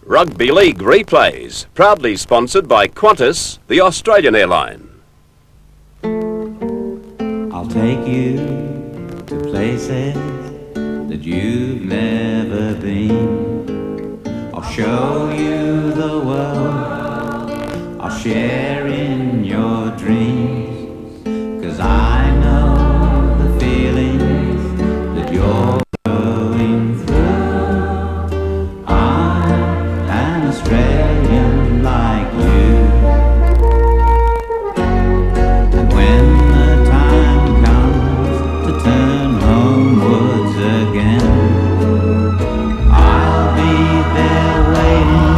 Rugby League replays, proudly sponsored by Qantas, the Australian airline. I'll take you to places that you've never been. I'll show you the world. I'll share in your dreams. 'Cause I know the feelings that you're going through. I'm an Australian like you. And when the time comes to turn homewards again, I'll be there waiting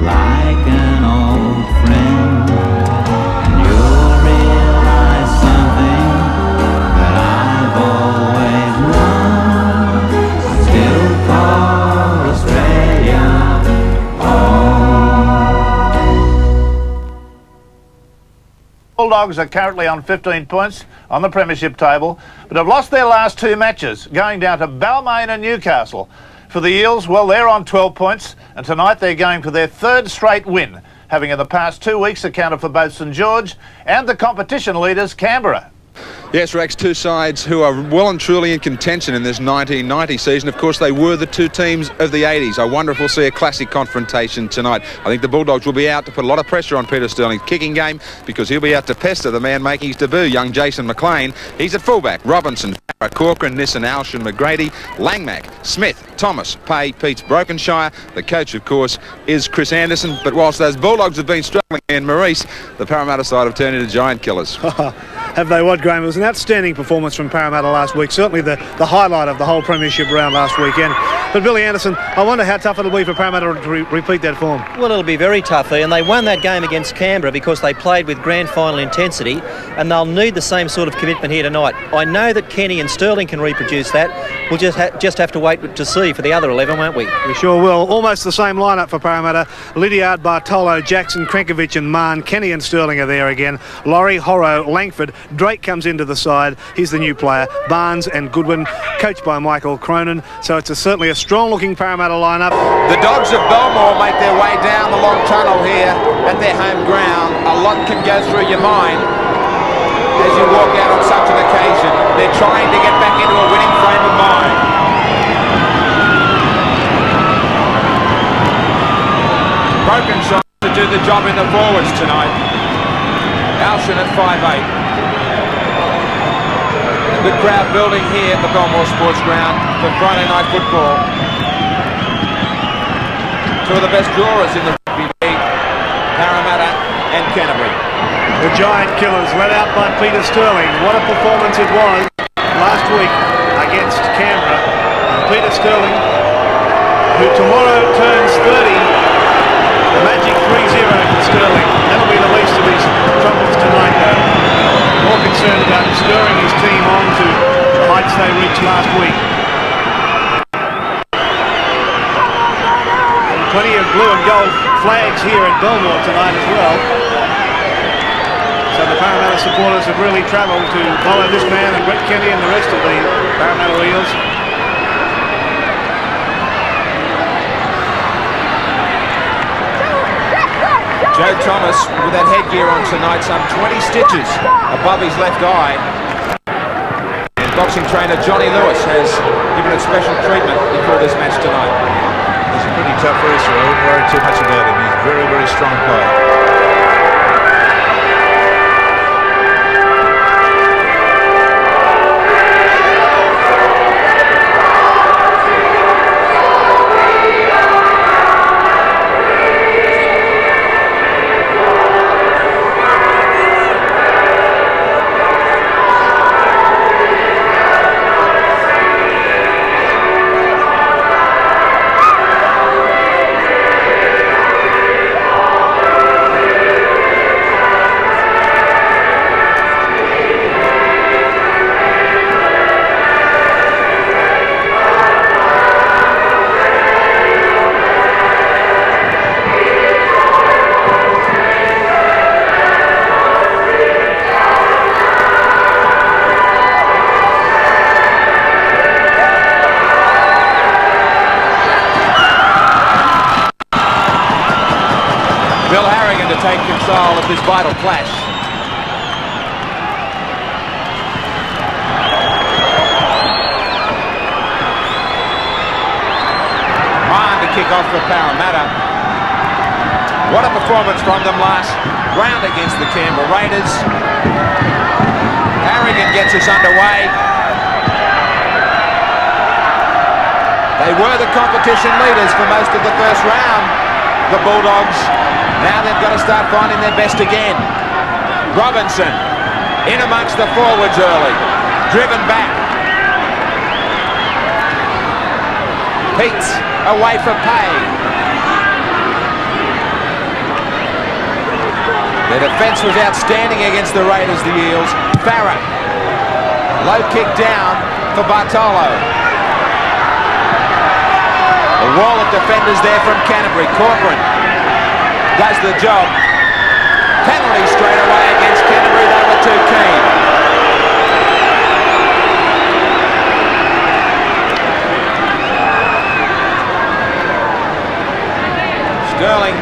like an old friend. And you'll realize something that I've always known. I still call Australia home. Bulldogs are currently on 15 points on the premiership table, but have lost their last two matches, going down to Belmore and Newcastle. For the Eels, well, they're on 12 points, and tonight they're going for their third straight win, having in the past 2 weeks accounted for both St George and the competition leaders, Canberra. Yes, Rex, two sides who are well and truly in contention in this 1990 season. Of course, they were the two teams of the 80s. I wonder if we'll see a classic confrontation tonight. I think the Bulldogs will be out to put a lot of pressure on Peter Sterling's kicking game, because he'll be out to pester the man making his debut, young Jason McLEAN. He's at fullback. Robinson, FARRAR, CORCORAN, NISSEN, ALCHIN, McGRADY, LANGMACK, Smith, Thomas, Pay, PEATS, BROKENSHIRE. The coach, of course, is Chris Anderson. But whilst those Bulldogs have been struggling in Maurice, the Parramatta side have turned into giant killers. Have they what, Graham? It was an outstanding performance from Parramatta last week. Certainly the highlight of the whole premiership round last weekend. But Billy Anderson, I wonder how tough it'll be for Parramatta to repeat that form. Well, it'll be very tough, and they won that game against Canberra because they played with grand final intensity, and they'll need the same sort of commitment here tonight. I know that Kenny and Sterling can reproduce that. We'll just have to wait to see for the other 11, won't we? We sure will. Almost the same lineup for Parramatta. LIDDIARD, BARTOLO, Jackson, CRNKOVICH and Mahon. Kenny and Sterling are there again. LAURIE, HORO, LANGFORD. Drake comes into the side. He's the new player. Barnes and Goodwin, coached by Michael Cronin. So it's certainly a strong-looking Parramatta lineup. The Dogs of Belmore make their way down the long tunnel here at their home ground. A lot can go through your mind as you walk out on such an occasion. They're trying to get back into a winning frame of mind. Brokenshire to do the job in the forwards tonight. Alchin at 5'8". A good crowd building here at the Belmore Sports Ground for Friday night football. Two of the best drawers in the rugby league, Parramatta and Canterbury. The giant killers led out by Peter Sterling. What a performance it was last week against Canberra. And Peter Sterling, who tomorrow turns 30, the magic 3-0 for Sterling. That'll be the least of his troubles tonight, though. More concerned about stirring his team on to the heights they reached last week. Plenty of blue and gold flags here at Belmore tonight as well. So the Parramatta supporters have really travelled to follow this man and Brett Kenny and the rest of the Parramatta Eels. Joe Thomas with that headgear on tonight, some 20 stitches above his left eye. And boxing trainer Johnny Lewis has given it special treatment before this match tonight. He's a pretty tough wrestler. I wouldn't worry too much about him. He's a very, very strong player. Harrigan to take control of this vital clash. Mahon to kick off for Parramatta. What a performance from them last round against the Canberra Raiders. Harrigan gets us underway. They were the competition leaders for most of the first round, the Bulldogs. Now they've got to start finding their best again. Robinson in amongst the forwards early, driven back. PEATS away for pay. Their defence was outstanding against the Raiders, the Eels. FARRAR, low kick down for BARTOLO. A wall of defenders there from Canterbury. CORCORAN does the job. Penalty straight away against Canterbury. They were too keen. Sterling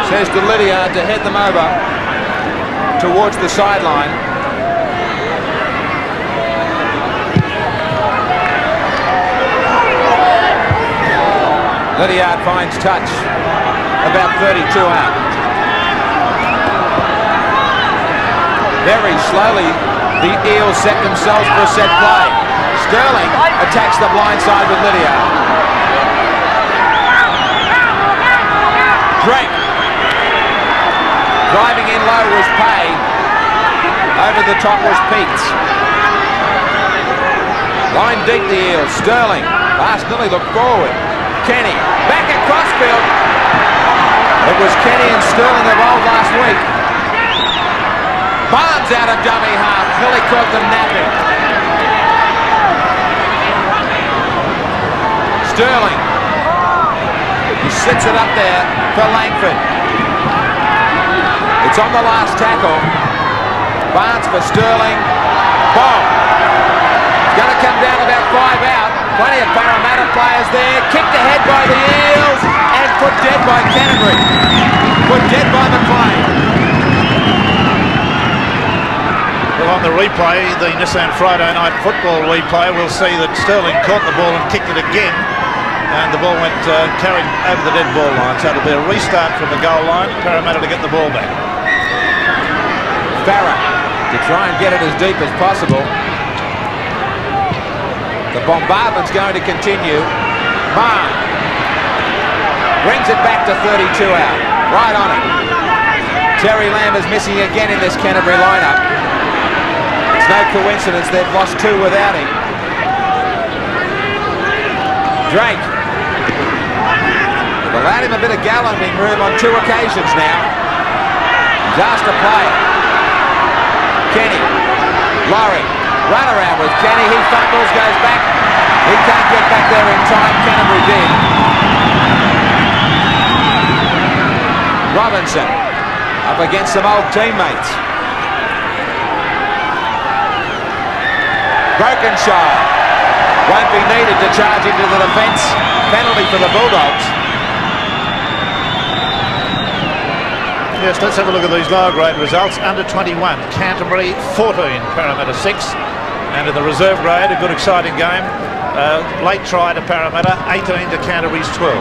says to LIDDIARD to head them over towards the sideline. LIDDIARD finds touch, about 32 out. Very slowly, the Eels set themselves for a set play. Sterling attacks the blind side with LIDDIARD. Drake. Driving in low was Pay. Over the top was PEATS. Line deep the Eels. Sterling. Pass nearly looked forward. Kenny. Back across field. It was Kenny and Sterling of old last week. Barnes out of dummy half. Nearly caught them napping. Sterling. He sits it up there for Langford. It's on the last tackle. Barnes for Sterling. Bomb. It's going to come down about 5 out. Plenty of Parramatta players there. Kicked ahead by the Eels and put dead by Canterbury. Put dead by McLEAN. Well, on the replay, the NISSEN Friday Night Football replay, we'll see that Sterling caught the ball and kicked it again. And the ball went carried over the dead ball line. So it'll be a restart from the goal line. Parramatta to get the ball back. FARRAR to try and get it as deep as possible. The bombardment's going to continue. Mahon brings it back to 32 out. Right on it. Terry Lamb is missing again in this Canterbury lineup. It's no coincidence they've lost 2 without him. Drake. They've allowed him a bit of galloping room on 2 occasions now. He's asked to play it. Kenny. Laurie. Run around with Kenny. He fumbles, goes back. He can't get back there in time. Canterbury did. Robinson up against some old teammates. BROKENSHIRE won't be needed to charge into the defence. Penalty for the Bulldogs. Yes, let's have a look at these lower grade results. Under 21, Canterbury 14, Parramatta 6. And in the reserve grade, a good exciting game. Late try to Parramatta, 18 to Canterbury's 12.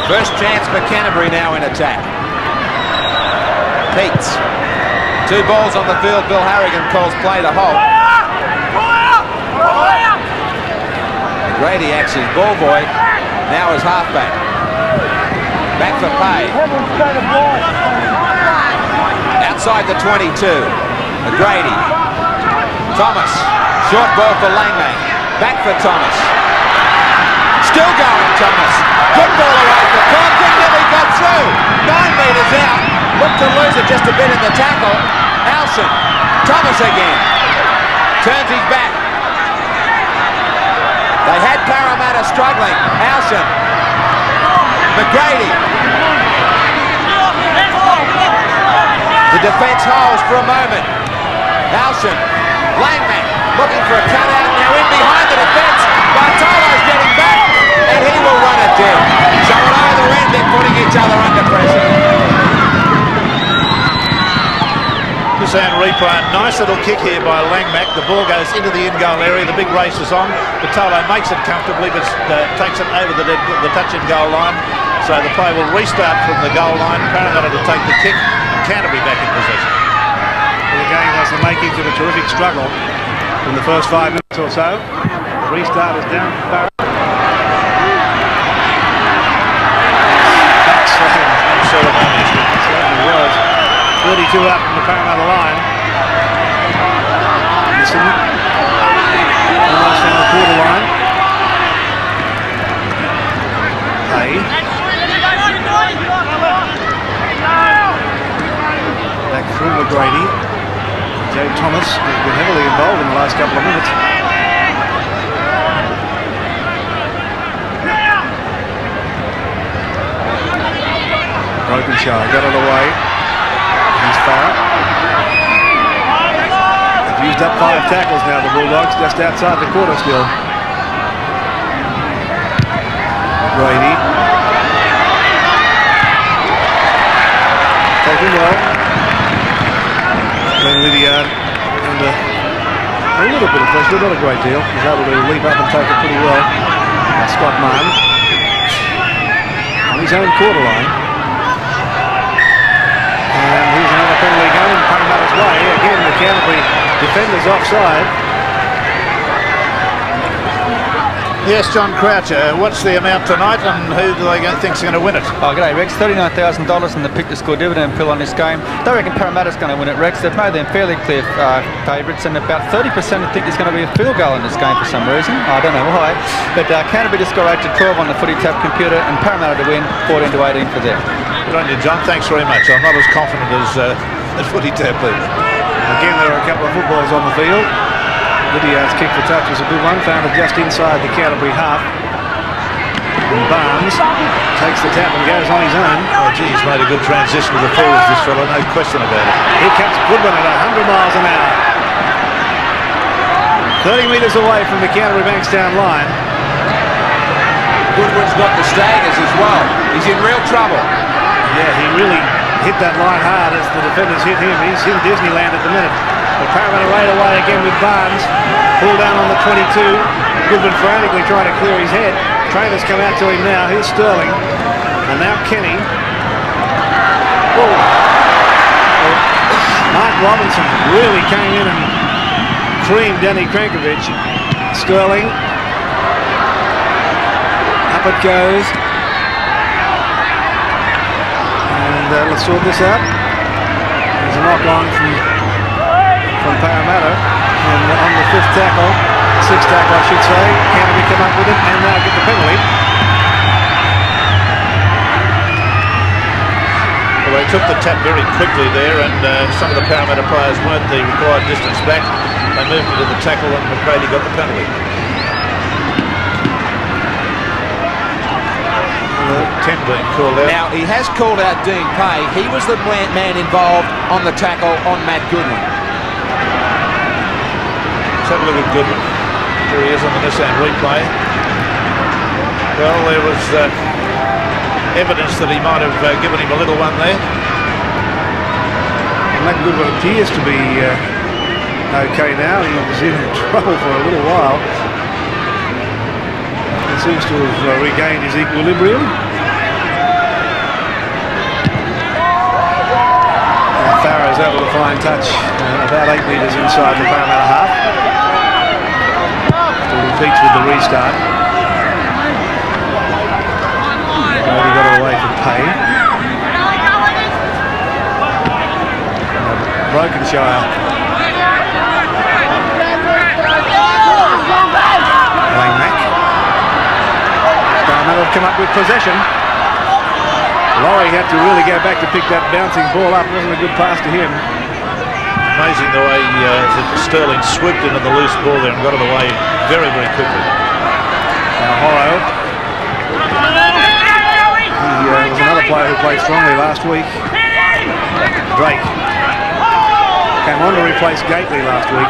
First chance for Canterbury now in attack. PEATS. 2 balls on the field. Bill Harrigan calls play to halt. McGRADY acts as ball boy. Now as halfback. Back for Pay. Outside the 22. McGRADY. Thomas. Short ball for LANGMACK. Back for Thomas. Still going, Thomas. Good ball away for CORCORAN. Nearly got through. 9 metres out. Looked to lose it just a bit in the tackle. ALCHIN. Thomas again. Turns his back. They had Parramatta struggling. ALCHIN. McGRADY. The defence holds for a moment. ALCHIN. LANGMACK looking for a cutout. Now in behind the defence. BARTOLO's getting back. and he will run it dead. So at either end, they're putting each other under pressure. NISSEN replay, a nice little kick here by LANGMACK. The ball goes into the in-goal area. The big race is on. BARTOLO makes it comfortably, but takes it over the touch-and-goal line. So the play will restart from the goal line. Parramatta to take the kick, and Canterbury back in possession. Well, the game has the makings of a terrific struggle in the first 5 minutes or so. The restart is down to Farrar. Sort of damage. It certainly was. 32 up from the Parramatta line. NISSEN almost on the quarter line. Hay. Back through McGRADY. Joe Thomas has been heavily involved in the last couple of minutes. BROKENSHIRE got it away. He's FARRAR. They've used up 5 tackles now, the Bulldogs, just outside the quarter still. McGRADY. Taken well. LIDDIARD under a little bit of pressure, not a great deal. He's able to leap up and take it pretty well. Mahon on his own quarter line. And here's another penalty going Parramatta's way. Again, the Canterbury defenders offside. Yes, John Croucher, what's the amount tonight and who do they think's going to win it? Oh, g'day Rex, $39,000 in the pick to score dividend pill on this game. Don't reckon Parramatta's going to win it, Rex. They've made them fairly clear favourites, and about 30% think there's going to be a field goal in this game for some reason. I don't know why. But Canterbury to score 8-12 on the footy tab computer, and Parramatta to win 14-18 for them. Good on you, John. Thanks very much. I'm not as confident as the footy tab people. Again, there are a couple of footballs on the field. LIDDIARD's kick for touch was a good one, found it just inside the Canterbury half. And Barnes takes the tap and goes on his own. Oh, gee, he's made a good transition to the forwards, this fellow, no question about it. Here comes Goodwin at 100 miles an hour. 30 metres away from the Canterbury Bankstown line. Goodwin's got the staggers as well. He's in real trouble. Yeah, he really hit that line hard as the defenders hit him. He's in Disneyland at the minute. But Parramatta right away again with Barnes. Pull down on the 22. Goodwin frantically trying to clear his head. Trainers come out to him now. Here's Sterling. And now Kenny. Oh. Mark Robinson really came in and creamed CRNKOVICH. Sterling. Up it goes. And let's sort this out. There's a knock on from Parramatta, and on the 5th tackle, 6th tackle I should say, Canterbury come up with it and now get the penalty. Well, they took the tap very quickly there, and some of the Parramatta players weren't the required distance back. They moved into the tackle, and McGRADY got the penalty. 10 being called out. Now, he has called out Dean Pay. He was the man involved on the tackle on Matt Goodwin. Let's have a look at Goodwin. Here he is on the NISSEN replay. Well, there was evidence that he might have given him a little one there. And Matt Goodwin appears to be okay now. He was in trouble for a little while. He seems to have regained his equilibrium. FARRAR is able to find touch about 8 metres inside the Parramatta half. Still repeats with the restart. Already got it away for Pay. BROKENSHIRE. LANGMACK. Parramatta have come up with possession. LAURIE had to really go back to pick that bouncing ball up. It wasn't a good pass to him. Amazing the way Sterling swooped into the loose ball there and got it away very, very quickly. Now HORO. He was another player who played strongly last week. Drake came on to replace Gately last week.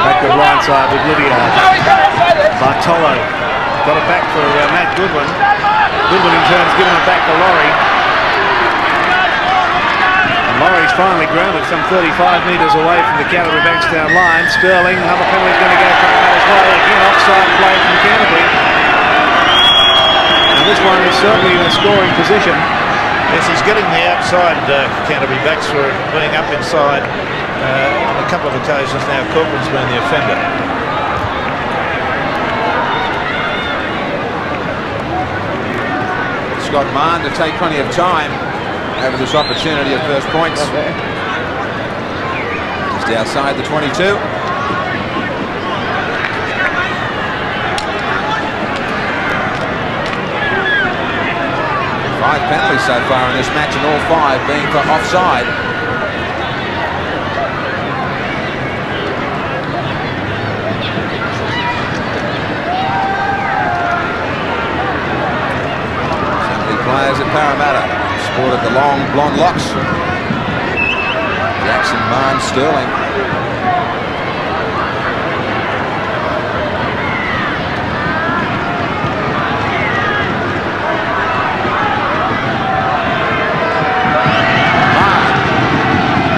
Back to the blind side with LIDDIARD. Bartolo got it back for Matt Goodwin. Goodwin in turn has given it back to Laurie. And Laurie's finally grounded some 35 metres away from the Canterbury Bankstown line. Sterling, another penalty is going to go Parramatta's way. Again, offside play from Canterbury. And this one is certainly in a scoring position. Yes, he's getting the outside Canterbury backs for being up inside on a couple of occasions now. Corcoran's been the offender. Scott Mahon to take plenty of time over this opportunity of first points. Just outside the 22. 5 penalties so far in this match, and all 5 being for offside. Some of the players at Parramatta sported the long blonde locks. Jackson, Mahon, Sterling.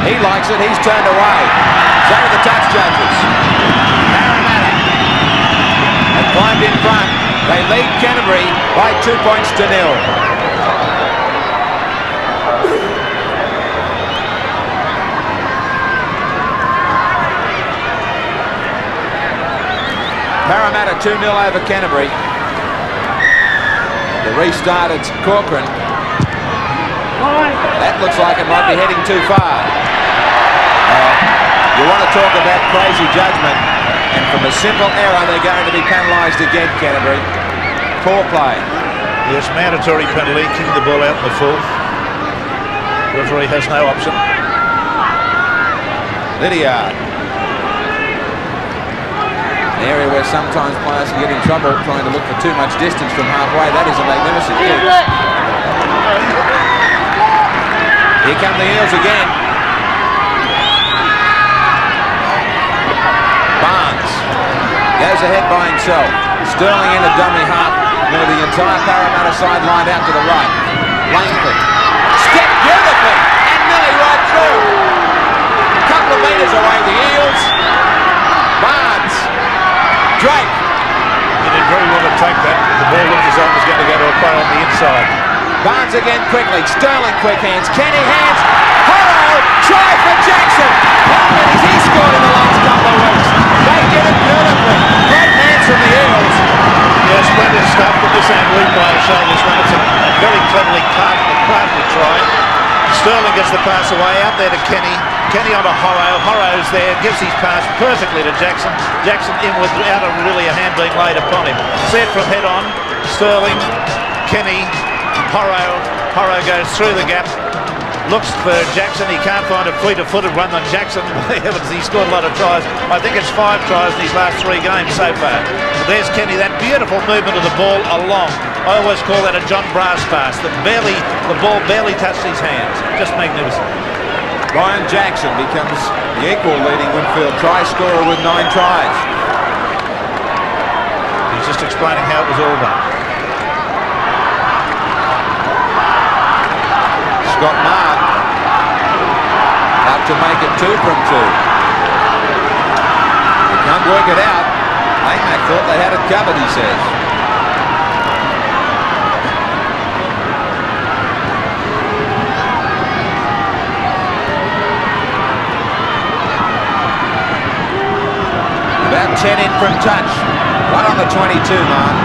He likes it, he's turned away. So do the touch judges. Parramatta have climbed in front. They lead Canterbury by 2 points to 0. Parramatta 2-0 over Canterbury. The restart at CORCORAN. That looks like it might be heading too far. You want to talk about crazy judgment, and from a simple error they're going to be penalised again, Canterbury. Poor play. Yes, mandatory penalty, kicking the ball out in the full. Referee has no option. LIDDIARD. An area where sometimes players can get in trouble trying to look for too much distance from halfway. That is a magnificent kick. Here come the Eels again. Goes ahead by himself. Sterling in a dummy half. With the entire Parramatta side lined out to the right. LANGFORD. Stepped beautifully and nearly right through. A couple of metres away, the Eels. Barnes. Drake. He did very well to take that. The ball looked as though it was going to go to a player on the inside. Barnes again quickly. Sterling quick hands. Kenny hands. HORO. Try for Jackson. How many has he scored in the last couple of weeks? They did it beautifully. Great hands from the Eels. Yeah, splendid stuff, but this ain't replay to show this one. It's a very cleverly crafted try. Sterling gets the pass away, out there to Kenny. Kenny onto HORO. HORO's there, gives his pass perfectly to Jackson. Jackson in without really a hand being laid upon him. Set from head on. Sterling, Kenny, HORO. HORO goes through the gap. Looks for Jackson. He can't find a fleet-of-footed run on Jackson. He scored a lot of tries. I think it's 5 tries in his last 3 games so far. But there's Kenny, that beautiful movement of the ball along. I always call that a John Brass pass. The ball barely touched his hands. Just magnificent. Ryan Jackson becomes the equal leading Winfield try scorer with 9 tries. He's just explaining how it was all done. Scott Mahon out to make it 2 from 2. They can't work it out. LANGMACK thought they had it covered, he says. About 10 in from touch. Right on the 22, Mahon.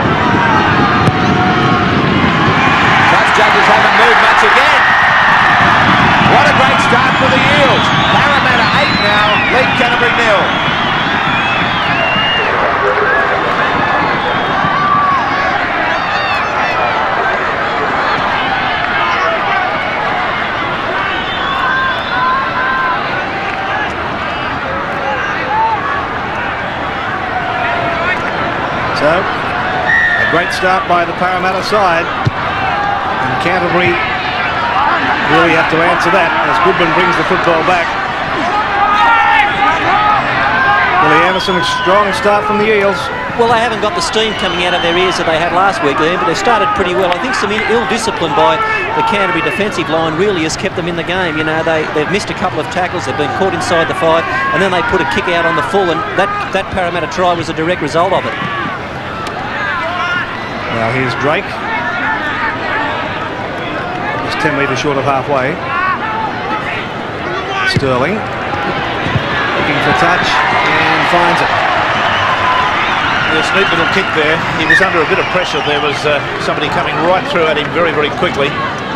Touch judges haven't moved much again. What a great start for the Eels. Parramatta 8 now, lead Canterbury 0. So, a great start by the Parramatta side. And Canterbury really have to answer that as Goodwin brings the football back. Billy Anderson, a strong start from the Eels. Well, they haven't got the steam coming out of their ears that they had last week, Liam, but they've started pretty well. I think some ill discipline by the Canterbury defensive line really has kept them in the game. You know, they've missed a couple of tackles, they've been caught inside the 5, and then they put a kick out on the full, and that Parramatta try was a direct result of it. Now here's Drake. Just 10 metres short of halfway. Sterling looking for touch and finds it. This neat little kick there. He was under a bit of pressure. There was somebody coming right through at him very, very quickly.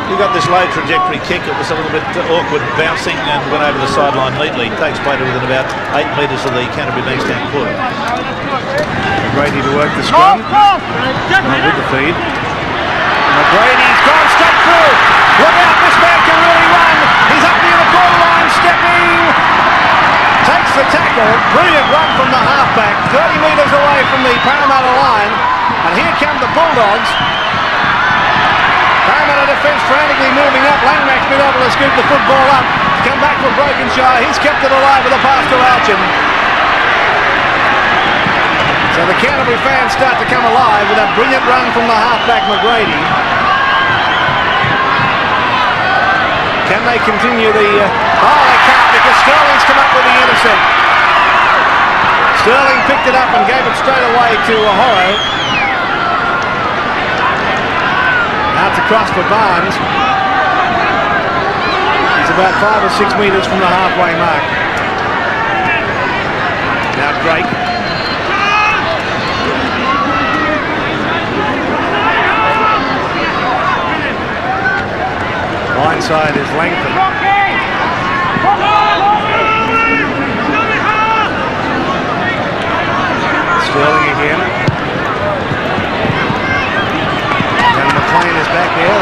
He got this low trajectory kick. It was a little bit awkward, bouncing, and went over the sideline neatly. Takes play to within about 8 metres of the Canterbury Bankstown quarter. McGRADY to work the scrum. With the feed. McGrady's gone straight through. Look out, this man can really run. He's up near the corner line, stepping. Takes the tackle. Brilliant run from the halfback. 30 metres away from the Parramatta line. And here come the Bulldogs. Parramatta defence frantically moving up. LANGMACK's been able to scoop the football up. Come back for BROKENSHIRE. He's kept it alive with a pass to ALCHIN. So the Canterbury fans start to come alive with a brilliant run from the halfback McGRADY. Can they continue the... oh, they can't, because Sterling's come up with the intercept. Sterling picked it up and gave it straight away to HORO. Now it's across for Barnes. He's about 5 or 6 metres from the halfway mark. Now Drake. Blindside is Langford. Sterling again. And McLEAN is back there.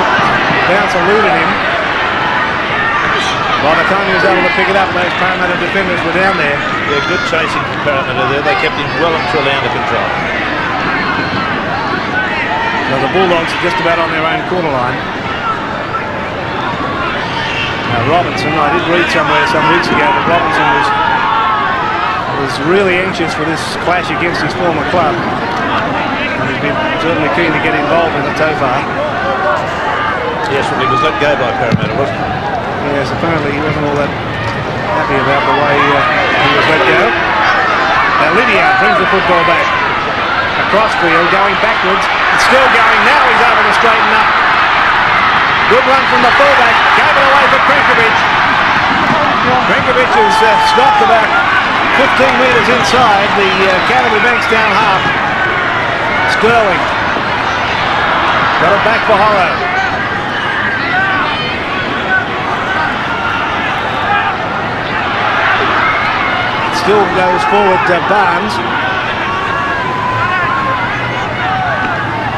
Bounce eluded him. By the time he was able to pick it up, those Parramatta defenders were down there. Yeah, good chasing from Parramatta there. They kept him well and truly under control. So the Bulldogs are just about on their own corner line. Robinson, I did read somewhere some weeks ago that Robinson was really anxious for this clash against his former club. And he's been certainly keen to get involved in it so far. Yes, well, he was let go by Parramatta, wasn't he? Yes, apparently he wasn't all that happy about the way he was let go. Now LIDDIARD brings the football back. Across field, going backwards. It's still going. Now he's able to straighten up. Good run from the fullback. Gave it away for CRNKOVICH. CRNKOVICH is stopped about 15 metres inside the Canterbury Bankstown half. Sterling. Got it back for HORO. It still goes forward to Barnes.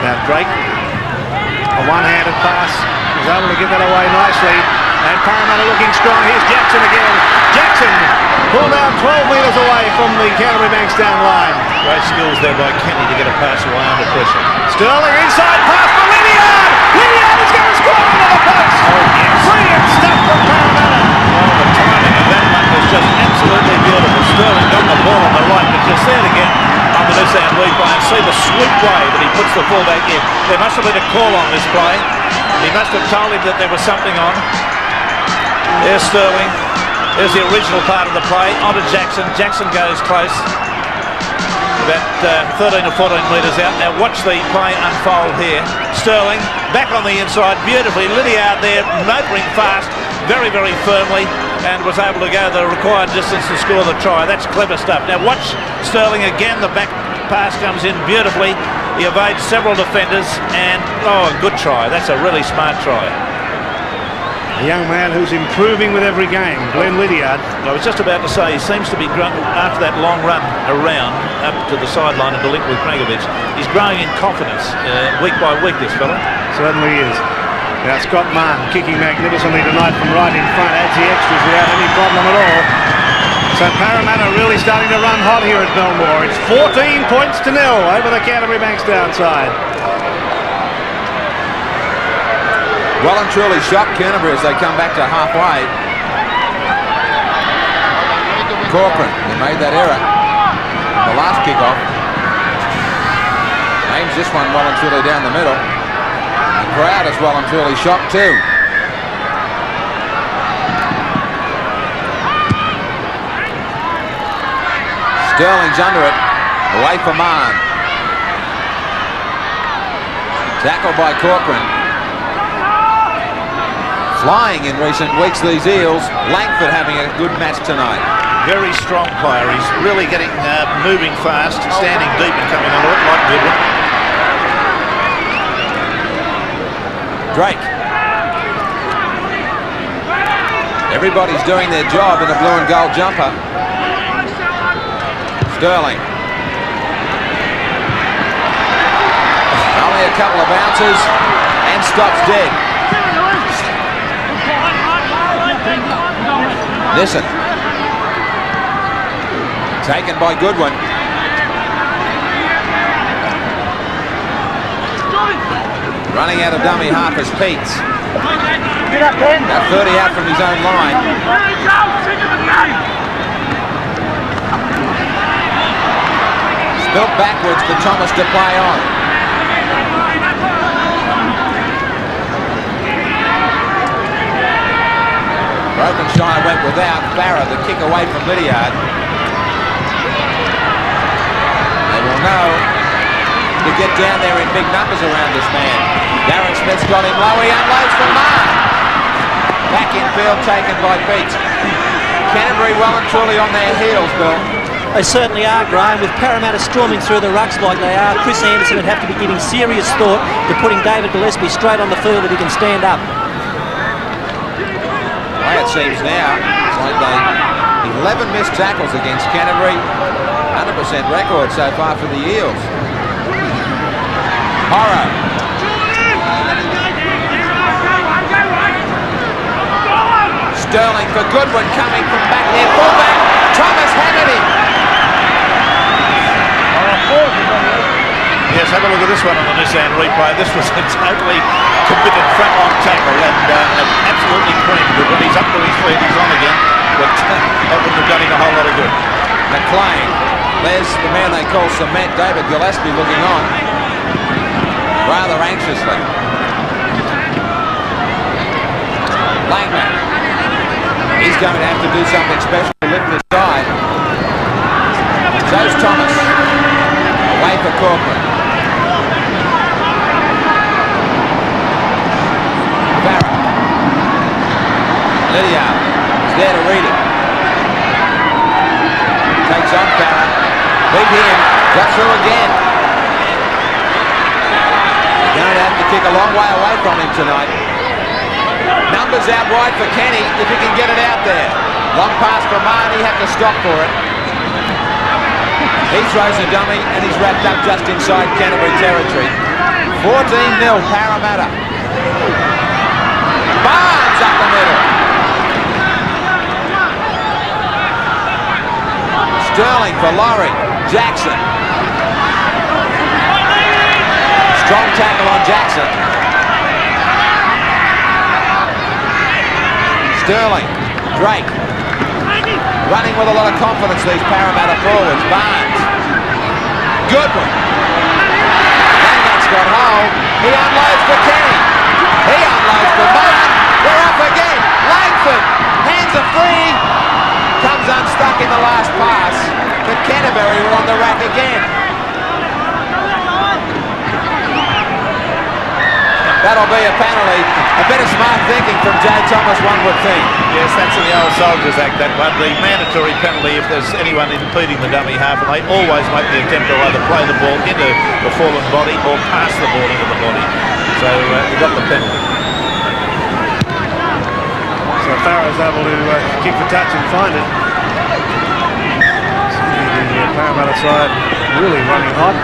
Now Drake. A one-handed pass. Was able to get that away nicely. And Parramatta looking strong. Here's Jackson again. Jackson pulled out 12 metres away from the Canterbury Bankstown line. Great skills there by Kenny to get a pass away under pressure. Sterling inside pass for LIDDIARD. LIDDIARD is going to score into the post. Oh, yes. Brilliant stuff from Parramatta. Oh, the timing of that one was just absolutely beautiful. Sterling got the ball on the right, but you see it again on the NISSEN replay and see the sweep way that he puts the fullback in. There must have been a call on this play. He must have told him that there was something on. There's Sterling. There's the original part of the play. Onto Jackson. Jackson goes close. About 13 or 14 metres out. Now watch the play unfold here. Sterling back on the inside beautifully. LIDDIARD there motoring fast, very, very firmly, and was able to go the required distance to score the try. That's clever stuff. Now watch Sterling again. The back pass comes in beautifully. He evades several defenders, and oh, a good try. That's a really smart try. A young man who's improving with every game, Glen LIDDIARD. I was just about to say, he seems to be, after that long run around up to the sideline and to link with CRNKOVICH, he's growing in confidence week by week, this fella. Certainly is. Now Scott Mahon kicking magnificently tonight from right in front, adds the extras without any problem at all. So Parramatta really starting to run hot here at Belmore. It's 14 points to 0 over the Canterbury Bankstown side. Well and truly shocked Canterbury as they come back to halfway. CORCORAN, they made that error. the last kick-off. Aims this one well and truly down the middle. The crowd is well and truly shocked too. Sterling's under it. Away for Mahon. Tackled by CORCORAN. Flying in recent weeks, these Eels. LANGFORD having a good match tonight. Very strong player. He's really getting moving fast, standing deep and coming under it like Goodwin. Drake. Everybody's doing their job in the blue and gold jumper. Sterling. Only a couple of bounces and stops dead. NISSEN. Taken by Goodwin. Running out of dummy half is PEATS. About 30 out from his own line. Spilt backwards for Thomas to play on. BROKENSHIRE went without. FARRAR, the kick away from LIDDIARD. They will know to get down there in big numbers around this man. Darren Smith's got him low. He unloads from Mahon. Back in field taken by PEATS. Canterbury well and truly on their heels, Bill. They certainly are, Graham. With Parramatta storming through the rucks like they are, Chris Anderson would have to be giving serious thought to putting David Gillespie straight on the field if he can stand up. The way it seems now, it's like they 11 missed tackles against Canterbury. 100% record so far for the Eels. HORO. Sterling for Goodwin coming from back near fullback. Thomas hammered him. Yes, have a look at this one on the NISSEN replay. This was a totally committed front-on tackle and absolutely creamed Goodwin. He's up to his feet, he's on again, but that wouldn't have done him a whole lot of good. McLEAN. There's the man they call Cement, David Gillespie, looking on rather anxiously. LANGMACK. He's going to have to do something special to lift this side. So's Thomas. Away for CORCORAN. FARRAR. LIDDIARD is there to read it. Takes on FARRAR. Big him. Got through again. They're going to have to kick a long way away from him tonight. Numbers out wide for Kenny if he can get it out there. Long pass for Mahon, he had to stop for it. He throws a dummy and he's wrapped up just inside Canterbury territory. 14-0 Parramatta. Barnes up the middle. Sterling for LAURIE. Jackson. Strong tackle on Jackson. Sterling, Drake, running with a lot of confidence, these Parramatta forwards. Barnes, Goodwin, LANGMACK's got hold, he unloads for Kenny, he unloads for Mahon, they're off again, LANGFORD, hands are free, comes unstuck in the last pass, but Canterbury were on the rack again. That'll be a penalty. A bit of smart thinking from Joe Thomas, one would think. Yes, that's in the old Soldiers Act, that one. The mandatory penalty if there's anyone impeding the dummy half, and they always make the attempt to either play the ball into the fallen body or pass the ball into the body. So we got the penalty. So FARRAR's able to kick the touch and find it. The Parramatta side really running hot.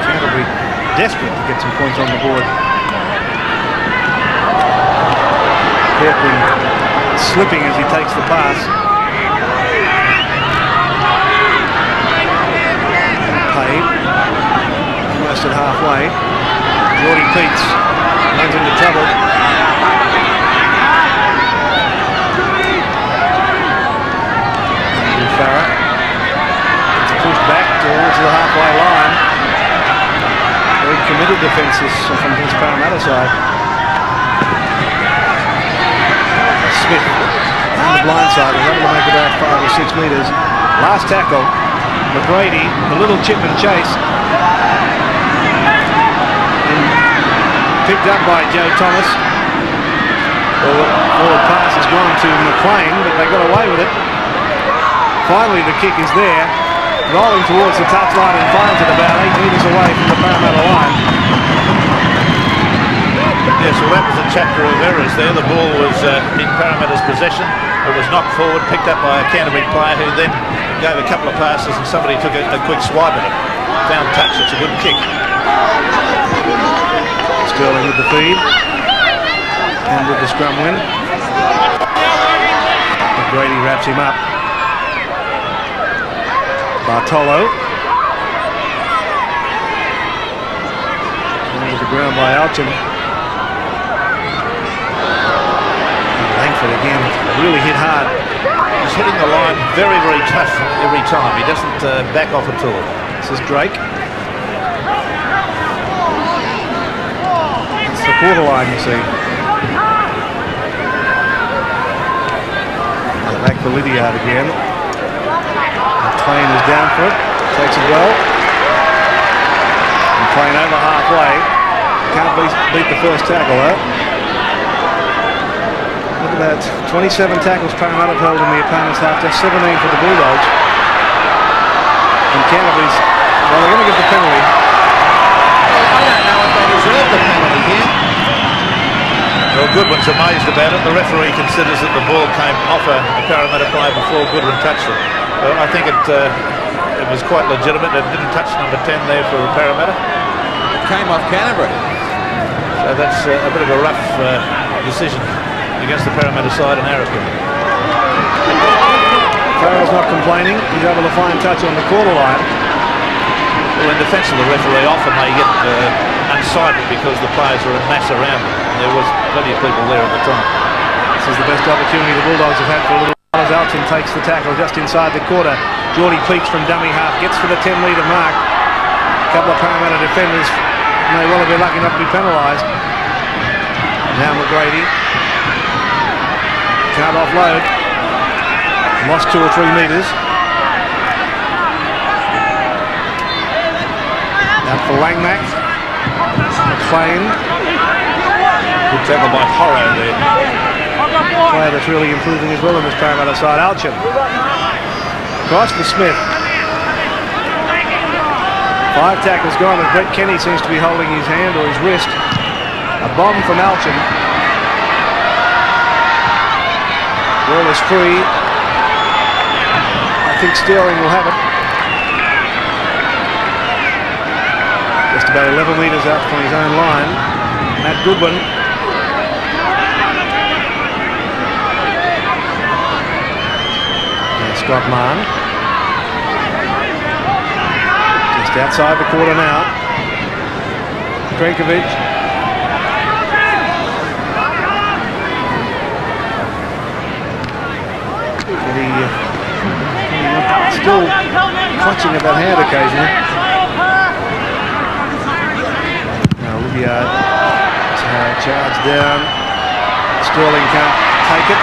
Canterbury desperate to get some points on the board. Carefully slipping as he takes the pass. Paid. Almost at halfway. Geordi PEATS runs into trouble. FARRAR. It's pushed back. blind side. Was able to make about 5 or 6 metres. Last tackle, McGRADY, the little chip and chase. And picked up by Joe Thomas. The forward pass has gone to McLEAN, but they got away with it. Finally, the kick is there. Rolling towards the touchline and finds it about 8 metres away from the Parramatta line. Yes, well, that was a chapter of errors there. The ball was in Parramatta's possession. It was knocked forward, picked up by a Canterbury player who then gave a couple of passes and somebody took a quick swipe at it. Found touch, it's a good kick. Sterling with the feed. And with the scrum win. McGRADY wraps him up. BARTOLO. Into the ground by ALCHIN. Langford again, really hit hard. He's hitting the line very, very tough every time. He doesn't back off at all. This is Drake. It's the quarter line, you see. And back for LIDDIARD again. McLEAN is down for it. Takes it well. McLEAN over halfway. Can't beat the first tackle though. Look at that. 27 tackles Parramatta held in the opponent's half. Just 17 for the Bulldogs. And Canterbury's, well, they're going to give the penalty. I don't know if they deserve the penalty here. Well, Goodwin's amazed about it. The referee considers that the ball came off a Parramatta player before Goodwin touched it. I think it was quite legitimate. It didn't touch number 10 there for Parramatta. It came off Canterbury. So that's a bit of a rough decision against the Parramatta side in our opinion. Farrell's not complaining. He's able to find touch on the quarter line. Well, in defence of the referee, often they get unsighted because the players are in mass around them. And there was plenty of people there at the time. This is the best opportunity the Bulldogs have had for a little while as ALCHIN takes the tackle just inside the quarter. Geordi peeks from dummy half, gets to the 10-metre mark. A couple of Parramatta defenders may well have been lucky not to be penalised. Now McGRADY can't offload. Lost 2 or 3 metres. Out for LANGMACK. McLEAN. Good tackle by HORO there. Player that's really improving as well on this Parramatta side. ALCHIN. Cross for Smith. 5 tackles gone as Brett Kenny seems to be holding his hand or his wrist. A bomb from ALCHIN. Ball is free. I think Sterling will have it. Just about 11 metres out from his own line. Matt Goodwin. And Scott Mahon. Just outside the quarter now. CRNKOVICH. Still clutching at that hand occasionally. Now LIDDIARD charged down. Sterling can't take it.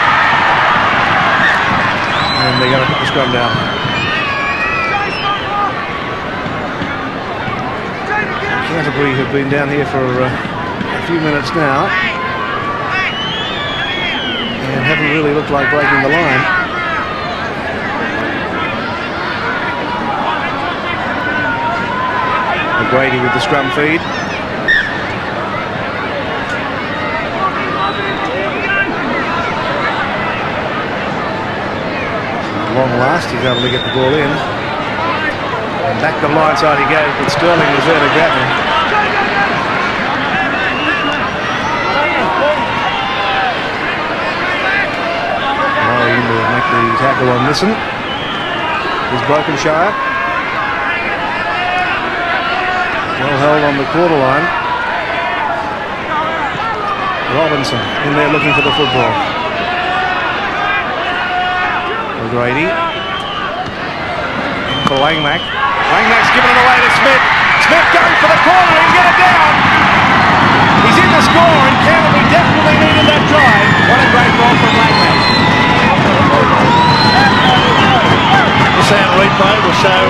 And they're going to put the scrum down. Canterbury have been down here for a few minutes now. And haven't really looked like breaking the line. McGRADY with the scrum feed. Long last, he's able to get the ball in. And back the line side he goes, but Sterling was there to grab him. LAURIE to make the tackle on NISSEN. Here's BROKENSHIRE. Well held on the quarter line. Robinson in there looking for the football. McGRADY. For LANGMACK. LANGMACK's given it away to Smith. Smith going for the corner and get it down. He's in the score and Canterbury definitely needed that drive. What a great ball from LANGMACK. sound replay will show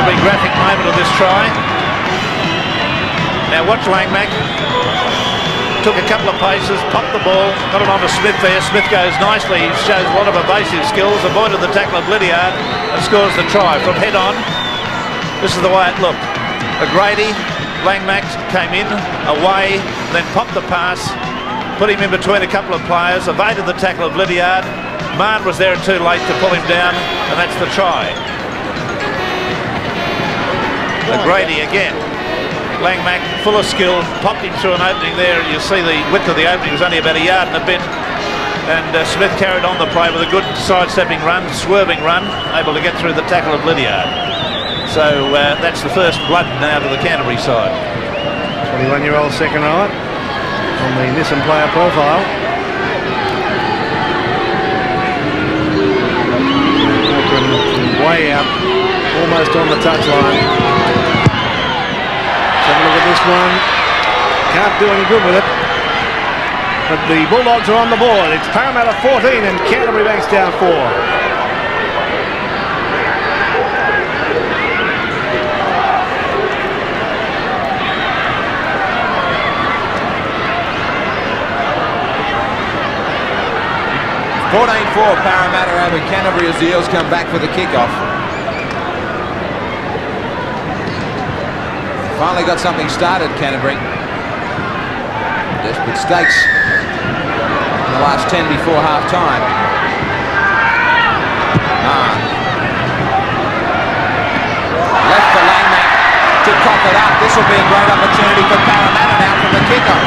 every graphic moment of this try. Now watch Langmack. Took a couple of paces, popped the ball, got it onto Smith there. Smith goes nicely, he shows a lot of evasive skills, avoided the tackle of LIDDIARD and scores the try from head on. This is the way it looked. McGRADY, Langmack came in, away, then popped the pass, put him in between a couple of players, evaded the tackle of LIDDIARD. Mahon was there too late to pull him down, and that's the try. McGRADY again. Langmack, full of skill, popped him through an opening there. You see the width of the opening was only about a yard and a bit. And Smith carried on the play with a good sidestepping run, swerving run, able to get through the tackle of LIDDIARD. So that's the first blood now to the Canterbury side. 21-year-old second right on the NISSEN player profile. Way out, almost on the touchline. Have a look at this one. Can't do any good with it. But the Bulldogs are on the board. It's Parramatta 14 and Canterbury Bankstown 4. Parramatta over Canterbury as the Eels come back for the kickoff. Finally got something started, Canterbury. Desperate stakes in the last 10 before half-time. Left for Langmack to cough it up. This will be a great opportunity for Parramatta now from the kickoff.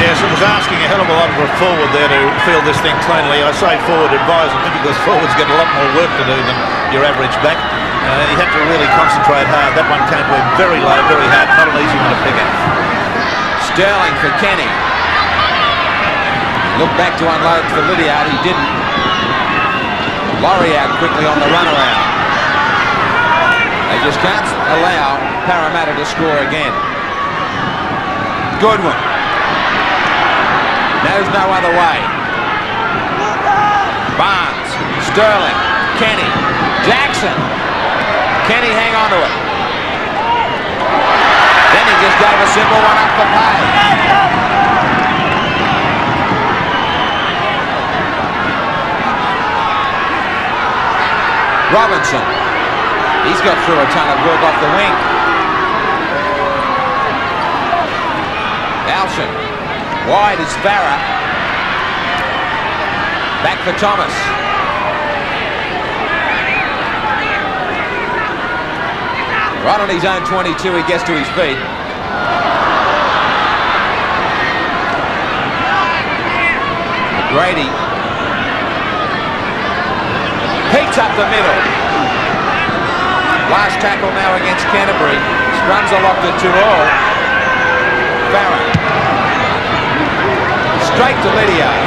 Yes, it was asking a hell of a lot for a forward there to field this thing cleanly. I say forward advisedly because forwards get a lot more work to do than your average back. He had to really concentrate hard. That one came to him very low, very hard. Not an easy one to pick up. Sterling for Kenny. Looked back to unload for LIDDIARD. He didn't. LAURIE out quickly on the runaround. They just can't allow Parramatta to score again. GOODWIN. Knows no other way. Barnes. Sterling. Kenny. Jackson. Can he hang on to it? Then he just gave a simple one up for pay. Robinson. He's got through a ton of work off the wing. ALCHIN. Wide is FARRAR. Back for Thomas. Right on his own 22, he gets to his feet. McGRADY. Peats up the middle. Last tackle now against Canterbury. Scrums are locked at 2-all. FARRAR. Straight to LIDDIARD.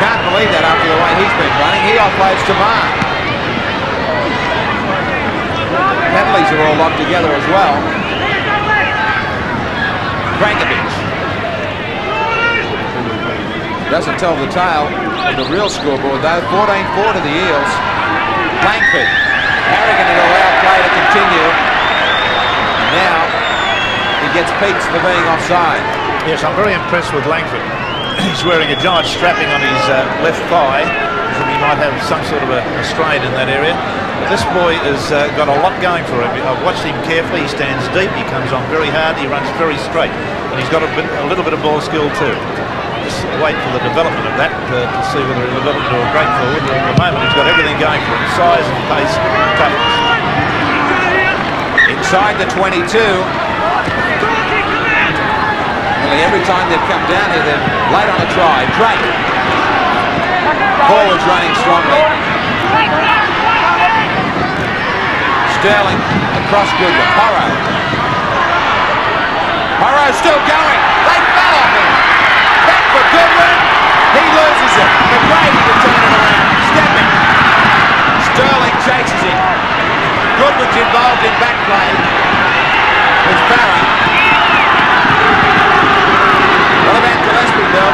Can't believe that after the way he's been running. He offloads to Mahon. Penalties are all locked together as well. CRNKOVICH doesn't tell the tale of the real scoreboard though. 14-4 to the Eels. LANGFORD. Harrigan had allowed play to continue. And now he gets PEATS for being offside. Yes, I'm very impressed with Langford. He's wearing a giant strapping on his left thigh. He might have some sort of a strain in that area. But this boy has got a lot going for him. I've watched him carefully. He stands deep. He comes on very hard. He runs very straight. And he's got a little bit of ball skill too. Just wait for the development of that to see whether he'll develop into a great forward. But at the moment, he's got everything going for him. Size and pace and toughness. Inside the 22. Nearly every time they've come down here, they're late on a try. Drake. Forwards running strongly. Sterling across GOODWIN. HORO. HORO still going. They fell off him. Back for GOODWIN. He loses it. McGRADY to turn it around. Stepping. Sterling chases him. GOODWIN's involved in back play with FARRAR. What about Gillespie, Bill?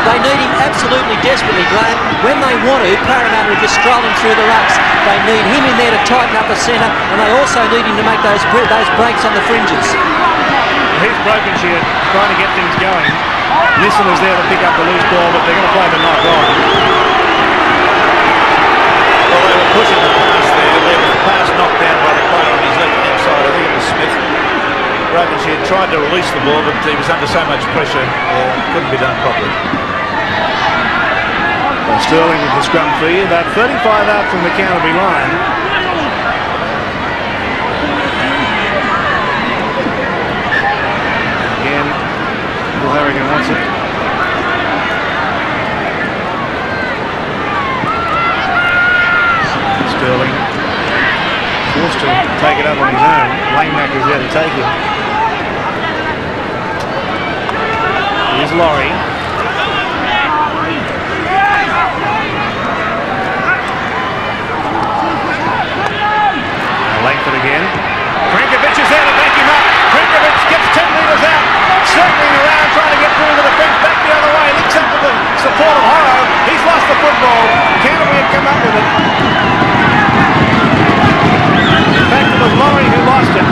They need him absolutely desperately, Glen. When they want to, Parramatta are just strolling through the rucks. They need him in there to tighten up the centre, and they also need him to make those breaks on the fringes. Here's Brokenshire trying to get things going. NISSEN is there to pick up the loose ball, but they're going to play the knock on. Well, they were pushing the pass there. There was a pass knocked down by the player on his left-hand side. I think it was Smith. Brokenshire tried to release the ball, but he was under so much pressure, it couldn't be done properly. Well, Sterling with the scrum free, about 35 out from the Canterbury line. Again, Harrigan wants it. Sterling forced to take it up on his own. LANGMACK is there to take him. Here's LAURIE. Langford again. CRNKOVICH is there to back him up. CRNKOVICH gets 10 metres out, circling around, trying to get through the defence, back the other way, links up with the support of HORO. He's lost the football. Canterbury have come up with it. In fact, it was LAURIE who lost it.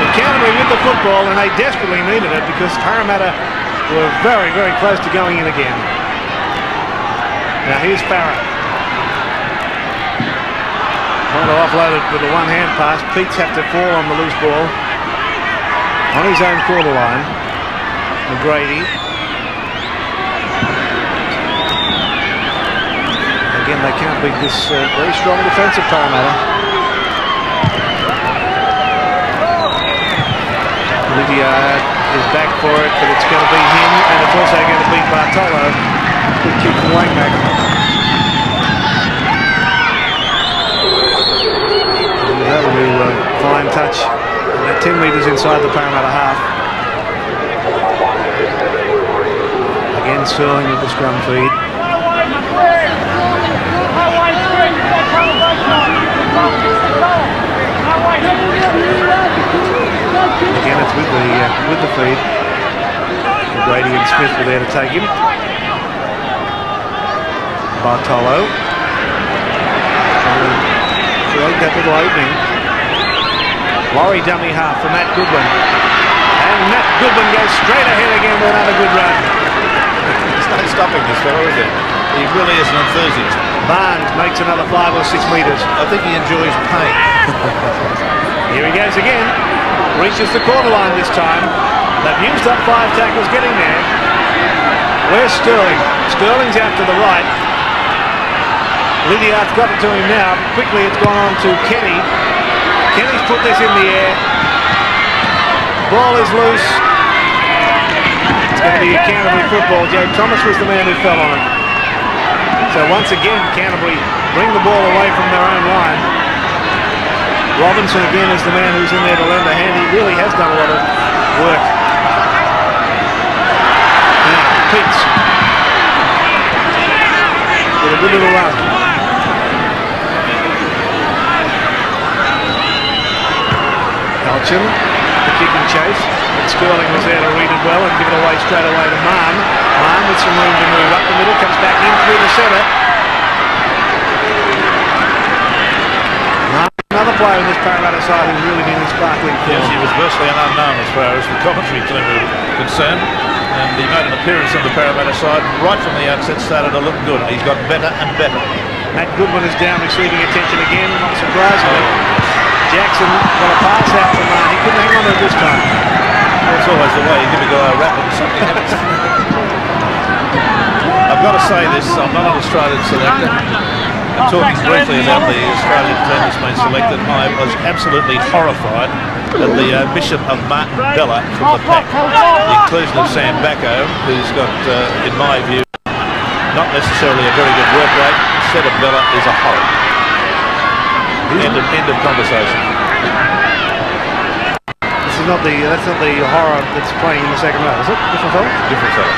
But Canterbury with the football, and they desperately needed it because Parramatta were very, very close to going in again. Now here's FARRAR. Trying to offload it with a one-hand pass. PEATS have to fall on the loose ball. On his own quarter line. McGRADY. Again, they can't beat this very strong defensive Parramatta. LIDDIARD is back for it, but it's going to be him, and it's also going to be BARTOLO. Good kick from LANGMACK. Able to fine touch 10 metres inside the Parramatta half. Again, Sterling with the scrum feed. Again, it's with the feed. McGRADY and Smith were there to take him. BARTOLO. That little opening. LAURIE dummy half for Matt Goodwin. And Matt Goodwin goes straight ahead again with another good run. There's no stopping this fellow, is there? He really is an enthusiast. Barnes makes another 5 or 6 metres. I think he enjoys pain. Here he goes again. Reaches the quarter line this time. They've used up 5 tackles getting there. Where's Sterling? Sterling's out to the right. LIDDIARD's got it to him now. Quickly it's gone on to Kenny. Kenny's put this in the air. Ball is loose. It's going to be a Canterbury football. Joe Thomas was the man who fell on it. So once again, Canterbury bring the ball away from their own line. Robinson again is the man who's in there to lend a hand. He really has done a lot of work. Now, PEATS with a good little run. ALCHIN, the kick and chase. And Sterling was there to read it well and give it away straight away to Mahon. Mahon with some room to move up the middle, comes back in through the centre. Mahon, another player in this Parramatta side who's really been in sparkling form. Yes, he was virtually an unknown as far as the commentary team were concerned. And he made an appearance on the Parramatta side right from the outset, started to look good. He's got better and better. Matt Goodwin is down receiving attention again, not surprisingly. Jackson got a pass out from Mahon. He couldn't hang on to it this time. That's always the way. You give a guy a rap and something happens. I've got to say this, I'm not an Australian selector. I'm talking briefly about the Australian team that's been selected. I was absolutely horrified at the omission of Martin Bella from the pack. The inclusion of Sam Backo, who's got, in my view, not necessarily a very good work rate. Instead of Bella is a horror. End of conversation. That's not the HORO that's playing in the second row, is it? Different fellow? Different fellow.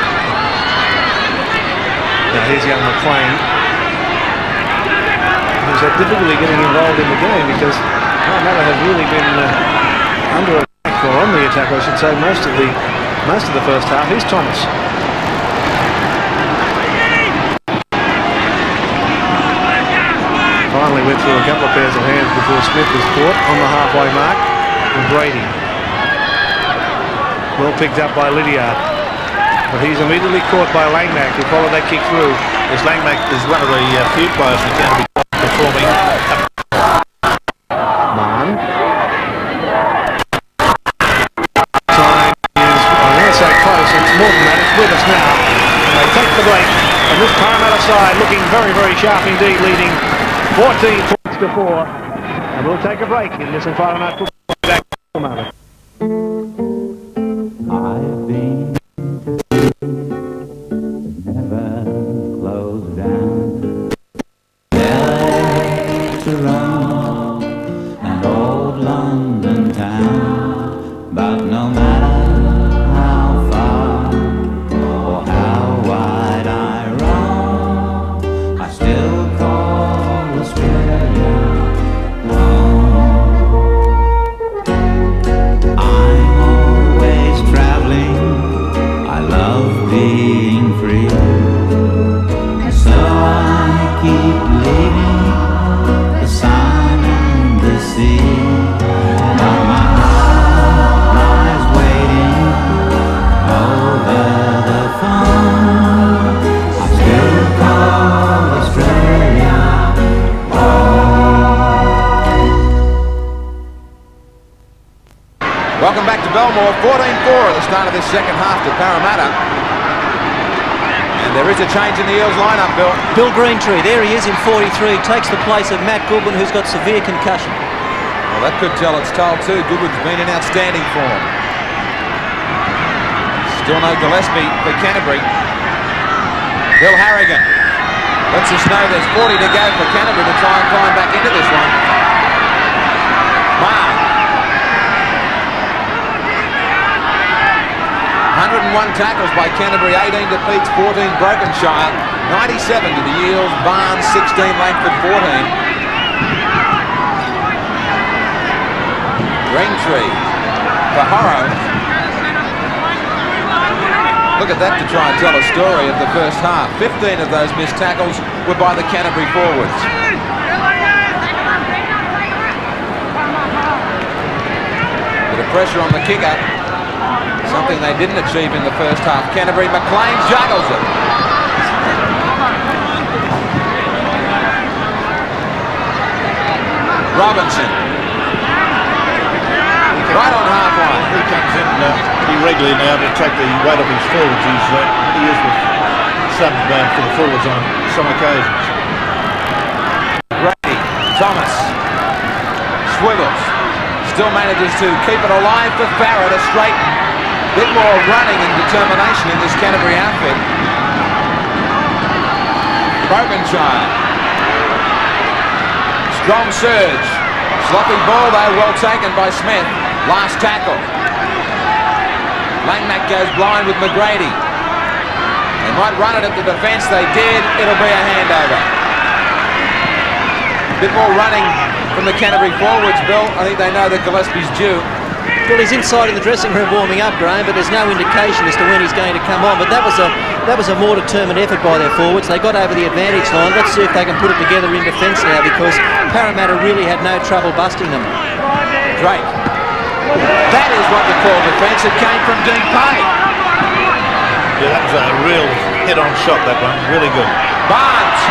Now here's young McLEAN, who's had difficulty getting involved in the game because Parramatta have really been under attack, or on the attack I should say, most of the most of the first half. Here's Thomas. Finally went through a couple of pairs of hands before Smith was caught on the halfway mark. And Brady. Well picked up by LIDDIARD. But he's immediately caught by LANGMACK, who followed that kick through. Yes, LANGMACK is one of the few players who can be performing. Mahon. Time is, I want to say close, it's more than that, it's with us now. And they take the break. And this Parramatta side looking very, very sharp indeed, leading 14 points to 4. And we'll take a break in this and Friday Night Football. Back in a moment. I've been never closed down. LA to Rome and old London town, but no matter how far or how wide I roam, I still call Australia home. I'm always traveling, I love being free, so I keep leaving the sun and the sea. But my heart lies waiting over the phone. I still call Australia home. Welcome back to Belmore. 14-4 at the start of this second half to Parramatta. And there is a change in the Eels lineup, Bill. Bill Greentree, there he is in 43, takes the place of Matt Goodwin, who's got severe concussion. Well, that could tell its toll too. Goodwin's been in outstanding form. Still no Gillespie for Canterbury. Bill Harrigan lets us know there's 40 to go for Canterbury to try and climb back into this one. Mahon. 101 tackles by Canterbury, 18 to PEATS, 14 Brokenshire, 97 to the Eels, Barnes 16, Langford 14. Greentree for HORO. Look at that to try and tell a story of the first half. 15 of those missed tackles were by the Canterbury forwards. Bit of pressure on the kicker. Something they didn't achieve in the first half. Canterbury, McLEAN juggles it. Robinson. Right on halfway. He comes in pretty regularly now to take the weight off his forwards. He is with some for the forwards on some occasions. McGRADY, Thomas, swivels, still manages to keep it alive for FARRAR to straighten. Bit more running and determination in this Canterbury outfit. Brokenshire. Strong surge. Sloppy ball though, well taken by Smith. Last tackle. LANGMACK goes blind with McGRADY. They might run it at the defence, they did. It'll be a handover. Bit more running from the Canterbury forwards, Bill. I think they know that Gillespie's due. Well, he's inside in the dressing room warming up, Graham, but there's no indication as to when he's going to come on. But that was a more determined effort by their forwards. They got over the advantage line. Let's see if they can put it together in defence now, because Parramatta really had no trouble busting them. Drake. That is what you call defence. It came from Dean Payne. Yeah, that was a real head-on shot, that one. Really good. Barnes.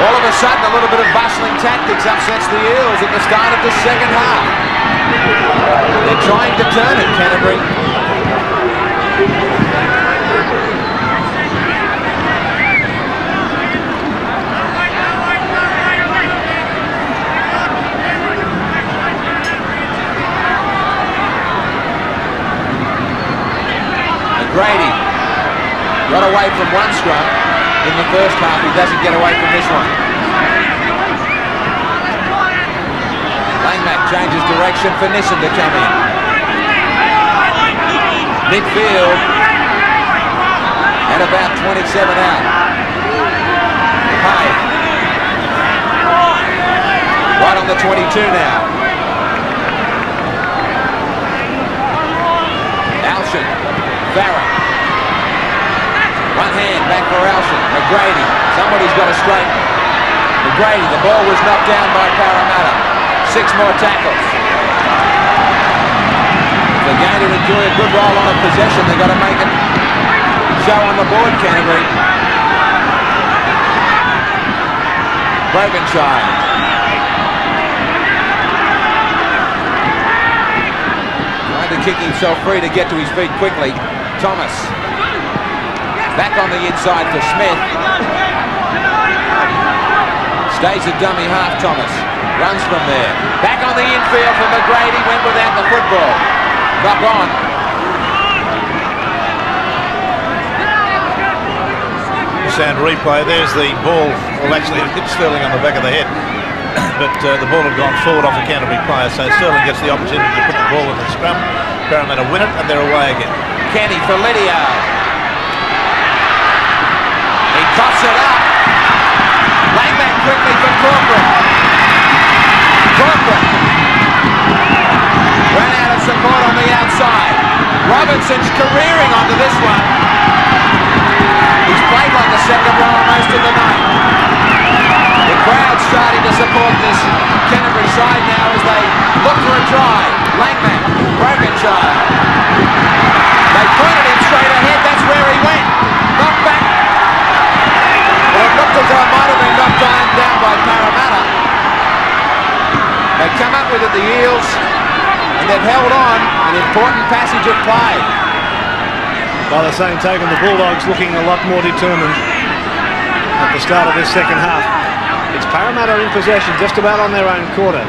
All of a sudden, a little bit of bustling tactics upsets the Eels at the start of the second half. They're trying to turn it, Canterbury. McGRADY got away from one scrum in the first half. He doesn't get away from this one. LANGMACK changes direction for NISSEN to come in. Midfield at about 27 out. Payne. Right on the 22 now. ALCHIN FARRAR. One hand back for ALCHIN. McGRADY. Somebody's got to straighten. McGRADY, the ball was knocked down by Parramatta. 6 more tackles. If they're going to enjoy a good roll on a possession, they've got to make it show on the board, Canterbury. BROKENSHIRE. Trying to kick himself free to get to his feet quickly. Thomas. Back on the inside for Smith. Stays a dummy half, Thomas. Runs from there. Back on the infield for McGRADY. Went without the football. Knock on. Sound replay. There's the ball. Well, actually, it hit Sterling on the back of the head. But the ball had gone forward off a Canterbury player, so Sterling gets the opportunity to put the ball in the scrum. Parramatta win it, and they're away again. Kenny for LIDDIARD. He coughs it up. LANGMACK quickly for CORCORAN. CORCORAN. Ran out of support on the outside. Robinson's careering onto this one. He's played like a second rower most of the night. The crowd's starting to support this Canterbury side now as they look for a try. LANGMACK, BROKENSHIRE. They pointed him straight ahead, that's where he went. Knocked back. Well, it looked as though it might have been knocked down by Parramatta. They come up with it, the Eels, and they've held on. An important passage of play. By the same token, the Bulldogs looking a lot more determined at the start of this second half. It's Parramatta in possession, just about on their own quarter.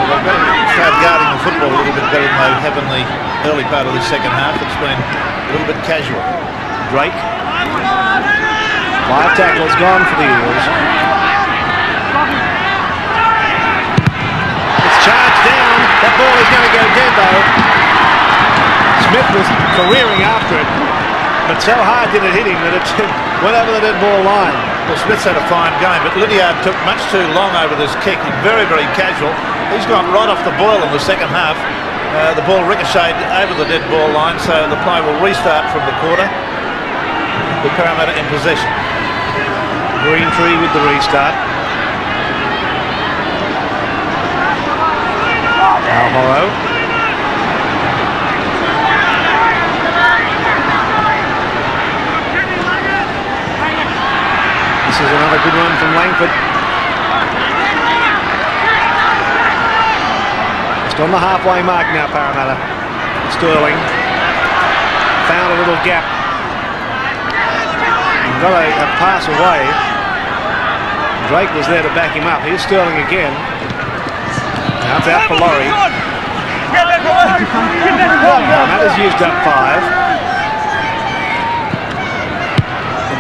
They've got to start guarding the football a little bit better than they have in the early part of this second half. It's been a little bit casual. Drake. 5 tackles gone for the Eels. It's charged down. That ball is going to go dead though. Smith was careering after it, but so hard did it hit him that it went over the dead ball line. Well, Smith's had a fine game, but LIDDIARD took much too long over this kick. He's very, very casual. He's gone right off the boil in the second half. The ball ricocheted over the dead ball line, so the play will restart from the quarter with Parramatta in possession. GREENTREE with the restart. Now HORO. This is another good one from Langford. Just on the halfway mark now, Parramatta. Sterling found a little gap. And got a pass away. Drake was there to back him up. Here's Sterling again. Now it's out for LAURIE. Parramatta's used up 5.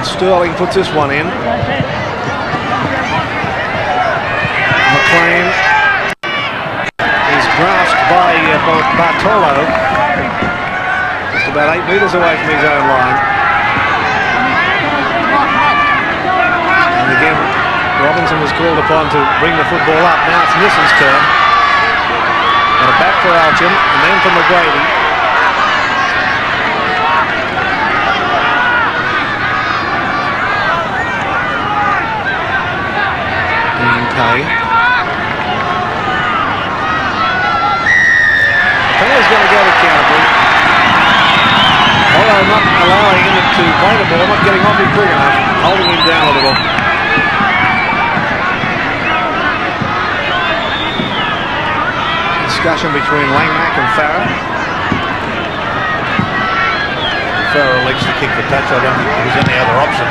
Sterling puts this one in. McLEAN is grasped by BARTOLO. Just about 8 metres away from his own line. And again, Robinson was called upon to bring the football up. Now it's NISSEN's turn. Got it back for ALCHIN and then for McGRADY. Penalty's going to go to Canterbury. HORO not allowing him to play the ball, not getting off him quick enough, holding him down a little. Discussion between LANGMACK and FARRAR. FARRAR elects to kick the touch. I don't think there's any other option.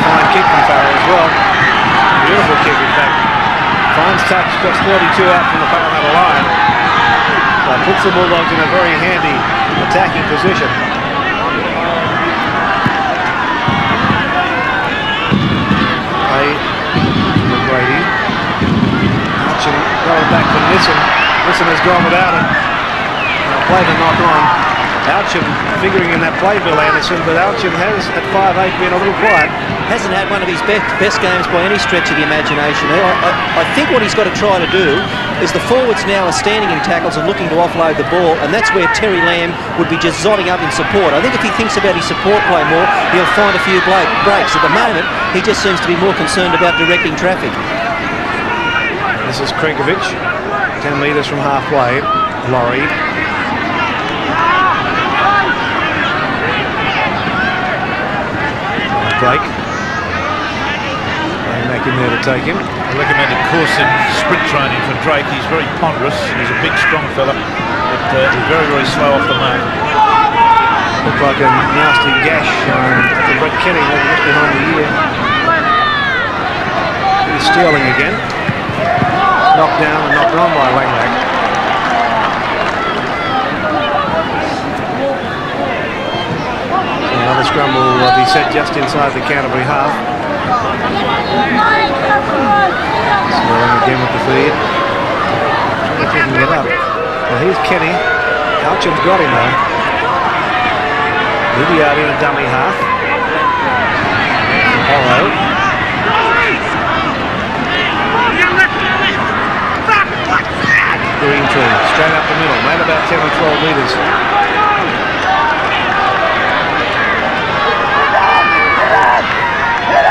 Fine kick from FARRAR as well. Beautiful kick, in fact. Finds touch, just 32 out from the Parramatta line. So it puts the Bulldogs in a very handy attacking position. Play McGRADY. ALCHIN got it back to NISSEN. NISSEN has gone without it. They'll play the knock on. ALCHIN figuring in that play, Bill Anderson, but ALCHIN has at 5'8" been a little quiet. Hasn't had one of his best games by any stretch of the imagination. I think what he's got to try to do is the forwards now are standing in tackles and looking to offload the ball, and that's where Terry Lamb would be just zotting up in support. I think if he thinks about his support play more, he'll find a few breaks. At the moment, he just seems to be more concerned about directing traffic. This is CRNKOVICH, 10 metres from halfway. LAURIE. Break. Back in there to take him. A recommended course in sprint training for Drake. He's very ponderous. He's a big, strong fella, but he's very, very slow off the mark. Looked like a nasty gash for Brett Kenny just behind the ear. Here's Sterling again. Knocked down and knocked on by LANGMACK. Another scrum will be set just inside the Canterbury half. Sterling again with the feed. Trying to see if he can get up. Well, here's Kenny. ALCHIN's got him though. LIDDIARD in a dummy half. HORO. GREENTREE straight up the middle, made about 10 or 12 metres.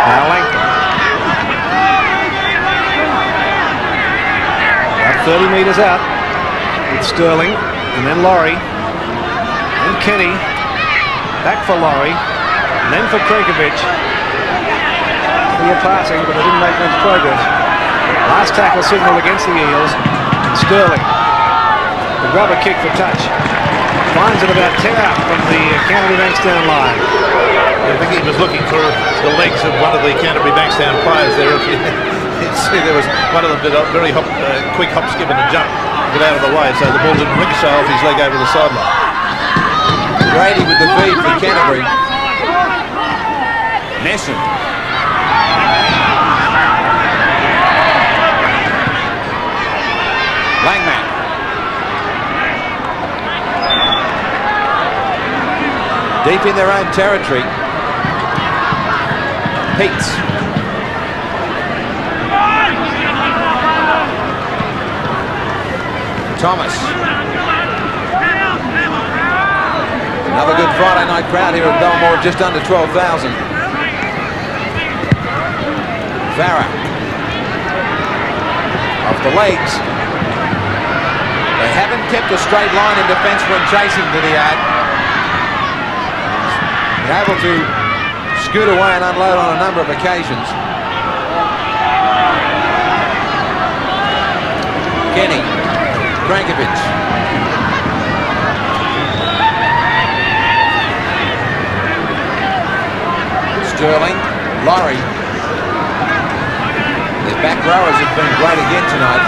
Now Langford. About 30 metres out with Sterling, and then LAURIE, and Kenny. Back for LAURIE, and then for CRNKOVICH. Clear passing, but they didn't make much progress. Last tackle signal against the Eels. Sterling. The rubber kick for touch. Finds it about 10 out from the Canterbury Bankstown line. I think he was looking for the legs of one of the Canterbury Bankstown players there. If you see, there was one of them did a very quick hop, skip and a jump to get out of the way, so the ball didn't ricochet off his leg over the sideline. McGRADY with the feed for Canterbury. NISSEN. LANGMACK. Deep in their own territory. PEATS. Thomas. Another good Friday night crowd here at Belmore, just under 12,000. FARRAR. Off the legs. They haven't kept a straight line in defence when chasing LIDDIARD. Been able to scoot away and unload on a number of occasions. Kenny. CRNKOVICH. Sterling. LAURIE. Their back rowers have been great again tonight.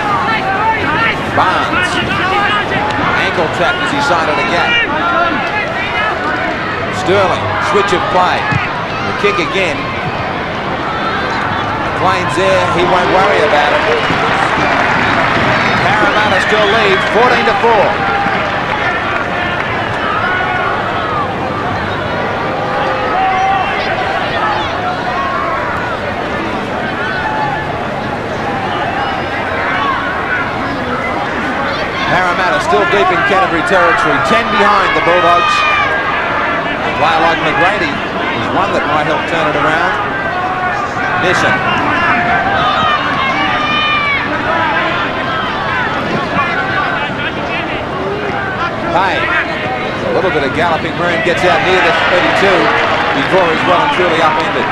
Barnes. Ankle trapped as he sided a gap. Sterling. Switch of play. The kick again. McLEAN's there. He won't worry about it. Parramatta still lead 14-4. Parramatta still deep in Canterbury territory, 10 behind the Bulldogs. A player like McGRADY is one that might help turn it around. NISSEN. Hey, a little bit of galloping room, gets out near the 32 before he's well and truly upended.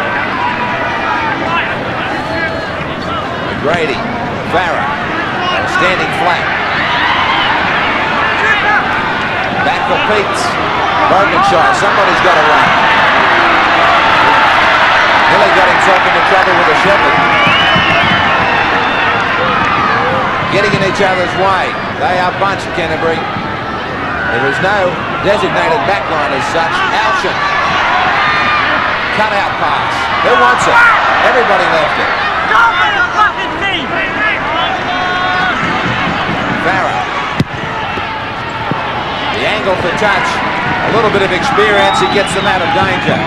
McGRADY, FARRAR, standing flat. Back for PEATS. BROKENSHIRE. Somebody's got to run. Nearly got himself into trouble with a shepherd. Getting in each other's way. They are bunched, Canterbury. There is no designated backline as such. ALCHIN. Cut out pass. Who wants it? Everybody left it. FARRAR. The angle for touch. A little bit of experience, he gets them out of danger.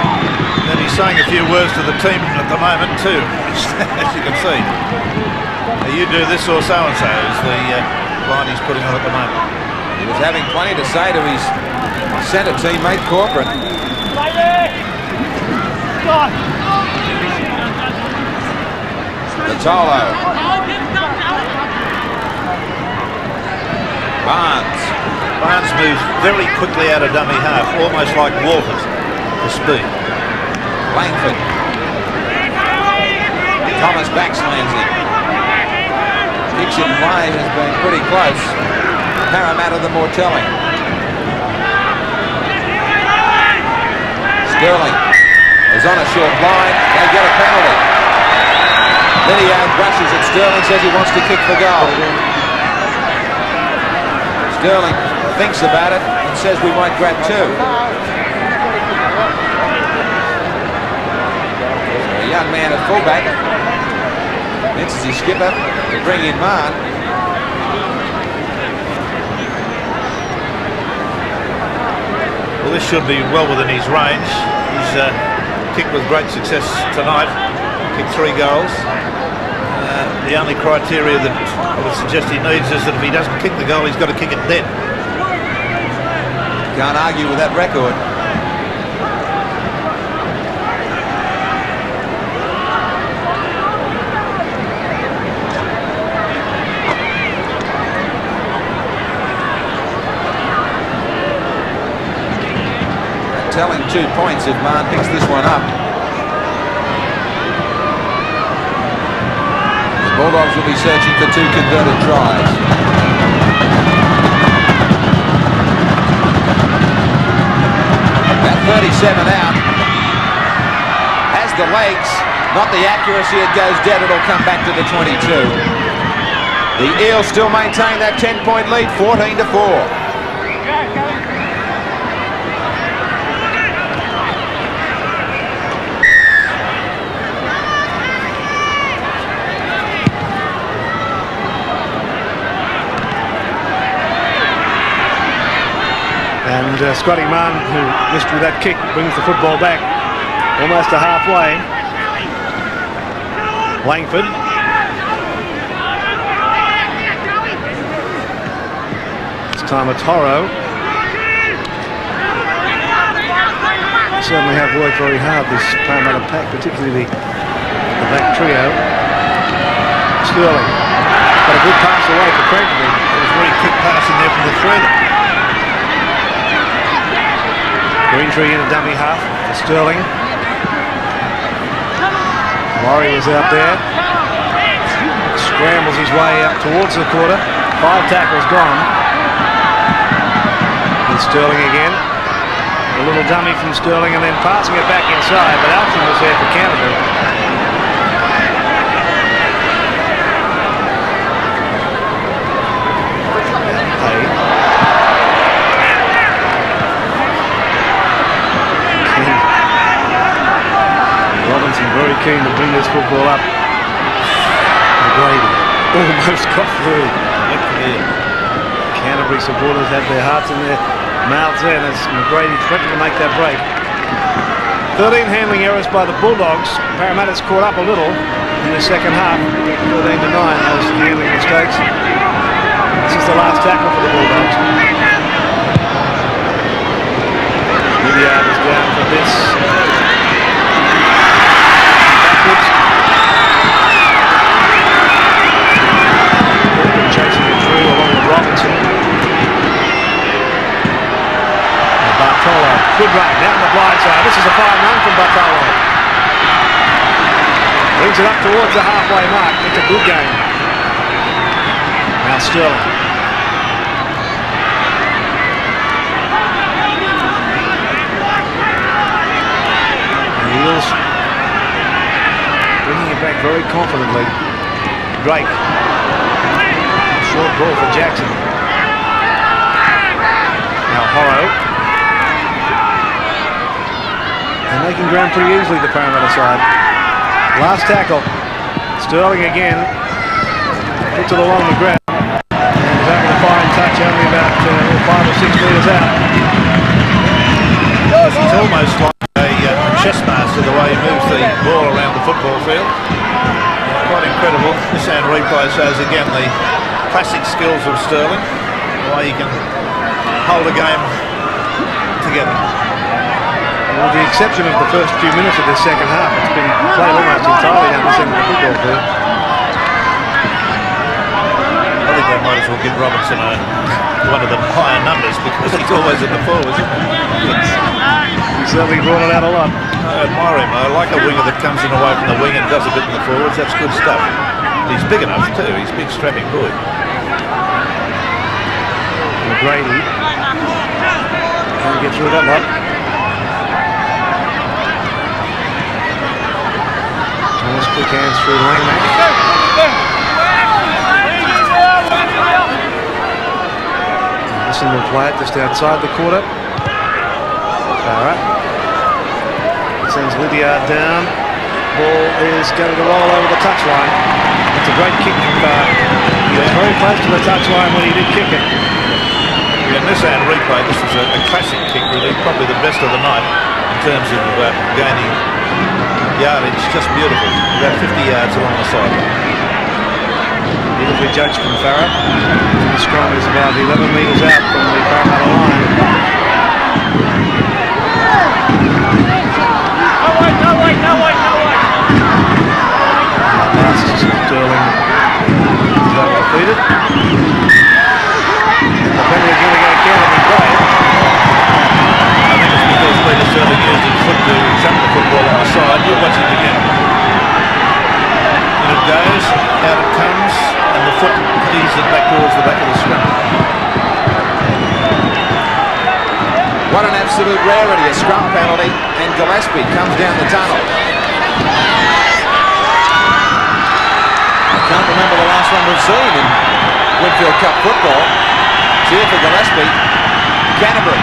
And he's saying a few words to the team at the moment too, as you can see. You do this or so-and-so is the line he's putting on at the moment. He was having plenty to say to his centre teammate Corcoran. BARTOLO. Barnes moves very quickly out of dummy half, almost like Walters for speed. LANGFORD. Thomas backslams him. Kicks in play has been pretty close. Parramatta the more telling. Sterling is on a short line. They get a penalty. LIDDIARD rushes at Sterling, says he wants to kick the goal. Sterling thinks about it and says we might grab two. A young man at fullback mentions his skipper to bring in Mahon. Well, this should be well within his range. He's kicked with great success tonight. Kicked 3 goals. The only criteria that I would suggest he needs is that if he doesn't kick the goal, he's got to kick it dead. Can't argue with that record. Telling 2 points if Mahon picks this one up. The Bulldogs will be searching for 2 converted tries. That 37 out has the legs, not the accuracy. It goes dead. It'll come back to the 22. The Eels still maintain that 10-point lead, 14-4. And Scotty Mahon, who missed with that kick, brings the football back almost to halfway. LANGFORD. This time it's HORO. Certainly have worked very hard, this Parramatta pack, particularly the back trio. Sterling got a good pass away for Canterbury. There was a very quick pass in there from the three of them. GREENTREE in a dummy half for Sterling. LAURIE was out there. Scrambles his way up towards the quarter. 5 tackles gone. And Sterling again. A little dummy from Sterling and then passing it back inside, but ALCHIN was there for Canterbury. Very keen to bring this football up. McGRADY almost got through. Canterbury supporters had their hearts in their mouths then as McGRADY threatened to make that break. 13 handling errors by the Bulldogs. Parramatta's caught up a little in the second half. 13-9, those handling mistakes. This is the last tackle for the Bulldogs. LIDDIARD is down for this. Chasing it through along with Robinson. BARTOLO, good run down the blind side. This is a fine run from BARTOLO. Brings it up towards the halfway mark. It's a good game. Now Sterling. The Eels bringing it back very confidently. Drake. Short ball for Jackson. Now HORO. They're making ground pretty easily, the Parramatta side. Last tackle. Sterling again. Puts it along the ground. And is having a fine touch only about 5 or 6 metres out. almost like a chess master the way he moves the ball around the football field. Quite incredible. This hand replay shows again the classic skills of Sterling, the way he can hold a game together. With the exception of the first few minutes of this second half, it's been played almost entirely down the centre of the football field. I think they might as well give Robinson one of the higher numbers because he's always in the forwards, isn't he? He's certainly brought it out a lot. I admire him. I like a winger that comes in away from the wing and does a bit in the forwards. That's good stuff. He's big enough too. He's a big strapping boy. McGRADY can't get through that lot. Thomas quick hands through LANGMACK. NISSEN will play it just outside the quarter. FARRAR sends LIDDIARD down. Ball is going to roll over the touchline. It's a great kick from FARRAR. He was very close to the touchline when he did kick it. Yeah, in this hand replay, this is a classic kick, really, probably the best of the night in terms of gaining yardage. Just beautiful, about 50 yards along the sideline. Beautifully judged from FARRAR. The scrum is about 11 metres out from the Parramatta line. No wait. Last Sterling is defeated. The penalty is going to go Canterbury play. I think it's because Peter Sterling used his foot to chuck the football on the side. You'll watch it again. And it goes, out it comes, and the foot leads it back towards the back of the scrum. What an absolute rarity, a scrum penalty, and Gillespie comes down the tunnel. I can't remember the last one we've seen in Woodfield Cup football. Cheer for Gillespie. Canterbury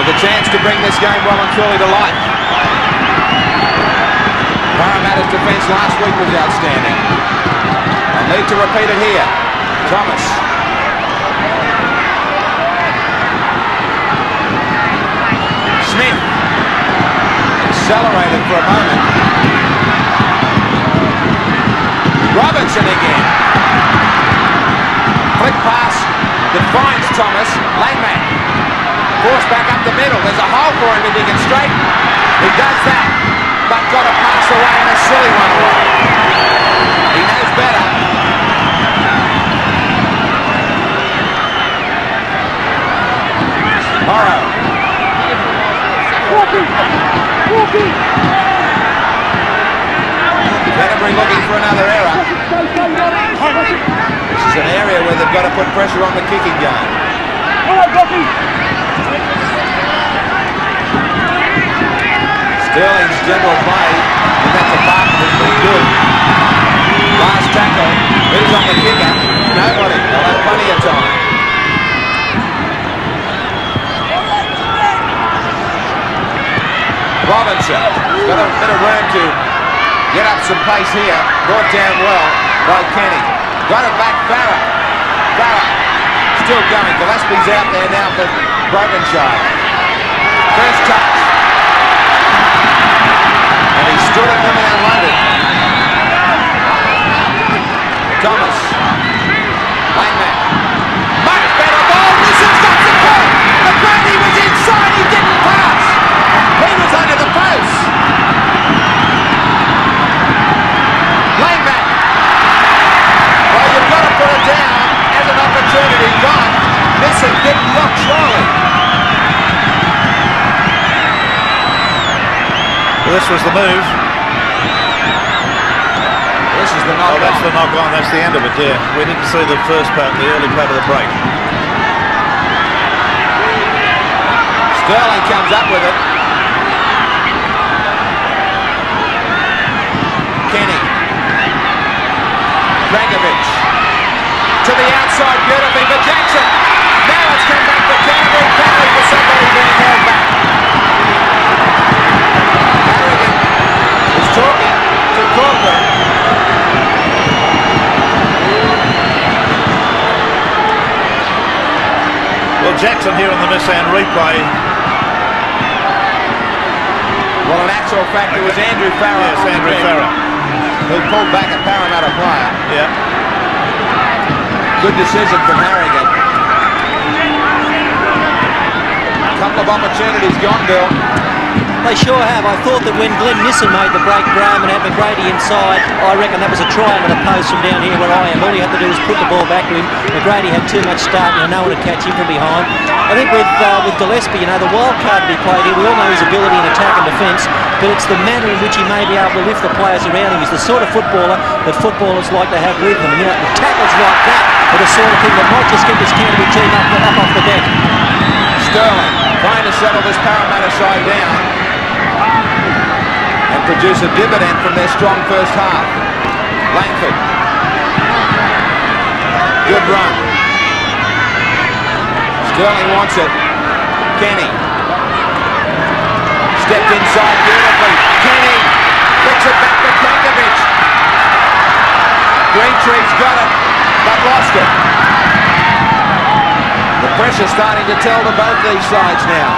with a chance to bring this game well and truly to life. Parramatta's defence last week was outstanding. They'll need to repeat it here. Thomas. Smith. Accelerated for a moment. Robinson again. Flick pass that finds Thomas. LANGMACK. Forced back up the middle. There's a hole for him if he can straighten. He does that, but got a pass away and a silly one away. He knows better. HORO. Canterbury looking for another error. This is an area where they've got to put pressure on the kicking game. Sterling's general play in that department has been good. Last tackle, who's on the kicker? Nobody, they'll have plenty of time. Robinson, got a bit of room to get up some pace here. Brought down well by Kenny. Got it back, FARRAR. FARRAR still going. Gillespie's out there now for BROKENSHIRE. First touch. And he stood at them and unloaded. Thomas. LANGMACK. Much better ball. Nissen's got the ball. McGRADY was inside. He didn't pass. He was under the post. LANGMACK. Well, you've got to put it down as an opportunity gone. Nissen didn't look surely. Well, this was the move. This is the knock on. That's the knock on. That's the end of it, yeah. We didn't see the first part, the early part of the break. Sterling comes up with it. Kenny. CRNKOVICH. To the outside beautifully for Jackson. Now it's come back for Canterbury. Penalty for somebody being held back. Harrigan is talking to CORCORAN. Well, Jackson here on the NISSEN replay Well, in actual fact, it was Andrew Farrar. Yes, Andrew Farrar. Who pulled back a Parramatta player. Yeah. Good decision from Harrigan. A couple of opportunities gone, Bill. They sure have. I thought that when Glen NISSEN made the break, Graham, and had McGRADY inside, I reckon that was a try under the post from down here where I am. All he had to do was put the ball back to him. McGRADY had too much start, and no one would catch him from behind. I think with Gillespi, you know, the wild card to be played here, we all know his ability in attack and defence, but it's the manner in which he may be able to lift the players around him. He's the sort of footballer that footballers like to have with them. And, you know, the tackles like that are the sort of thing that might just get this Canterbury team up off the deck. Sterling trying to settle this Parramatta side down and produce a dividend from their strong first half. Langford. Good run. Sterling wants it. Kenny. Stepped inside beautifully. Kenny flicks it back to CRNKOVICH. Greentree's got it, but lost it. The pressure's starting to tell to both these sides now.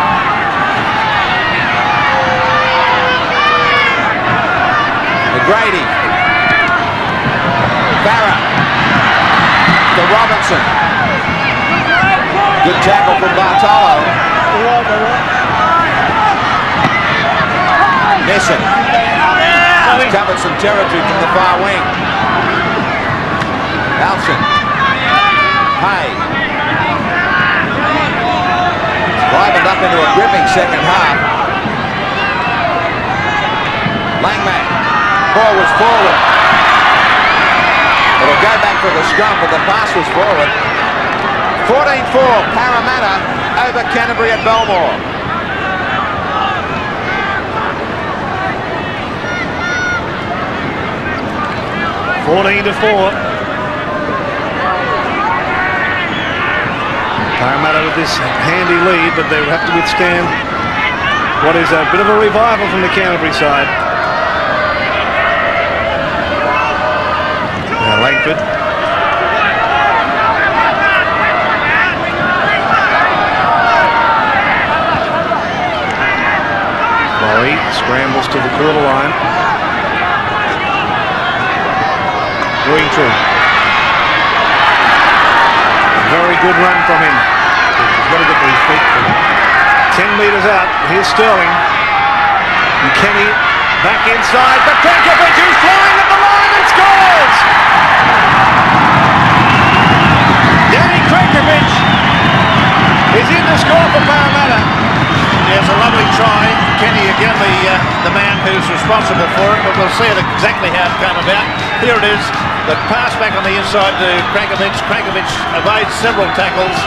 McGRADY. Farrar. To Robinson. Good tackle from BARTOLO. NISSEN. Covered some territory from the far wing. ALCHIN. Hay. Livened up into a gripping second half. LANGMACK. Ball was forward. It'll go back for the scrum, but the pass was forward. 14-4, Parramatta over Canterbury at Belmore. Parramatta with this handy lead, but they will have to withstand what is a bit of a revival from the Canterbury side. Now Langford. LAURIE scrambles to the quarter line. GREENTREE. Very good run from him. He's got to get these feet for him. 10 metres out. Here's Sterling. And Kenny back inside. But CRNKOVICH, who's flying at the line and scores! CRNKOVICH is in to score for Parramatta. Yes, a lovely try. Kenny again, the man who's responsible for it, but we'll see it exactly how it came about. Here it is, the pass back on the inside to CRNKOVICH. CRNKOVICH evades several tackles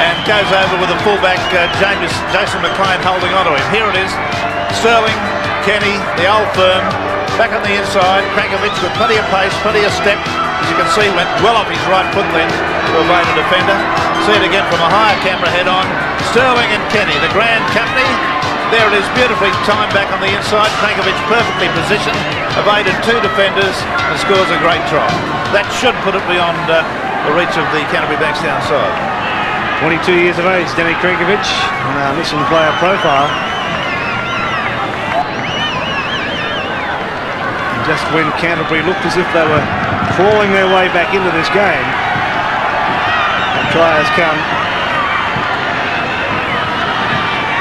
and goes over with the fullback, Jason McLEAN, holding onto him. Here it is, Sterling, Kenny, the old firm, back on the inside. CRNKOVICH with plenty of pace, plenty of step. As you can see, went well off his right foot then to evade a defender. See it again from a higher camera head on. Sterling and Kenny, the grand company. There it is, beautifully timed back on the inside. CRNKOVICH perfectly positioned, evaded two defenders and scores a great try. That should put it beyond the reach of the Canterbury Bankstown side. 22 years of age, CRNKOVICH, on our NISSEN player profile. And just when Canterbury looked as if they were crawling their way back into this game, the try has come.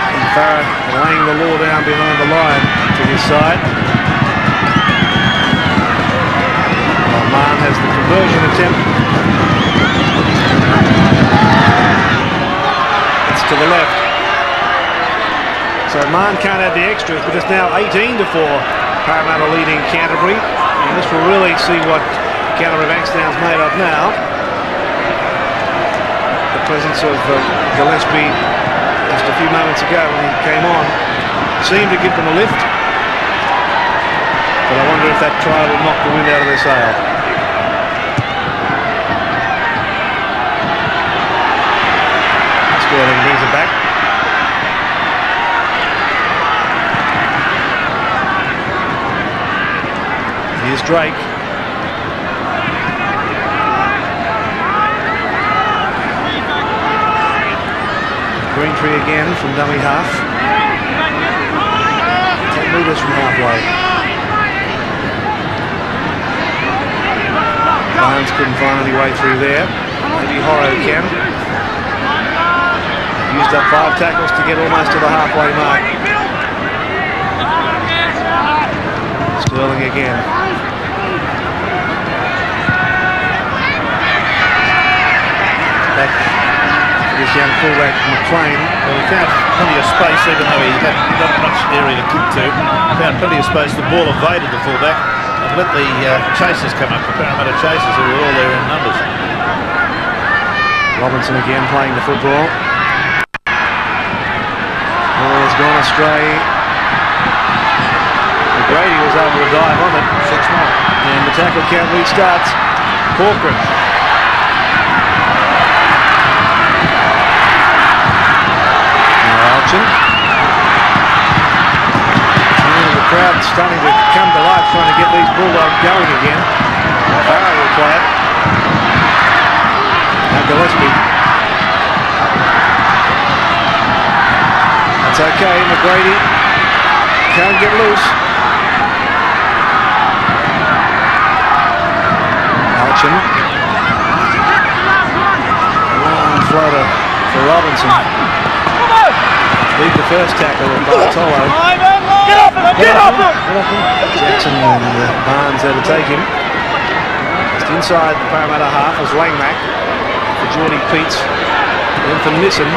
And FARRAR laying the law down behind the line to his side. Mahon has the conversion attempt. It's to the left. So Mahon can't add the extras, but it's now 18-4. Parramatta leading Canterbury. And this will really see what Canterbury Bankstown's made of now. The presence of Gillespi just a few moments ago when he came on seemed to give them a lift. But I wonder if that try will knock the wind out of their sail. Sterling brings it back. Here's Drake. Greentree again from dummy half. metres from halfway. Barnes couldn't find any way through there. Maybe HORO can. Used up 5 tackles to get almost to the halfway mark. Sterling again. Back to this young fullback McLEAN. Well, he found plenty of space, even though he hadn't got much area to kick to. Found plenty of space. The ball evaded the fullback and let the chasers come up, the Parramatta chasers, who were all there in numbers. Robinson again playing the football. Ball's gone astray. McGRADY was able to dive on it. 6 more. And the tackle count restarts. CORCORAN. ALCHIN. And the crowd starting to come to life, trying to get these Bulldogs going again. FARRAR will play it. Now GILLESPIE. That's okay, McGRADY can't get loose. ALCHIN. Long floater for Robinson. Lead the first tackle of BARTOLO. Get up him! Jackson and Barnes there to take him. Just inside the Parramatta half was LANGMACK for Geordi, PEATS, then for NISSEN.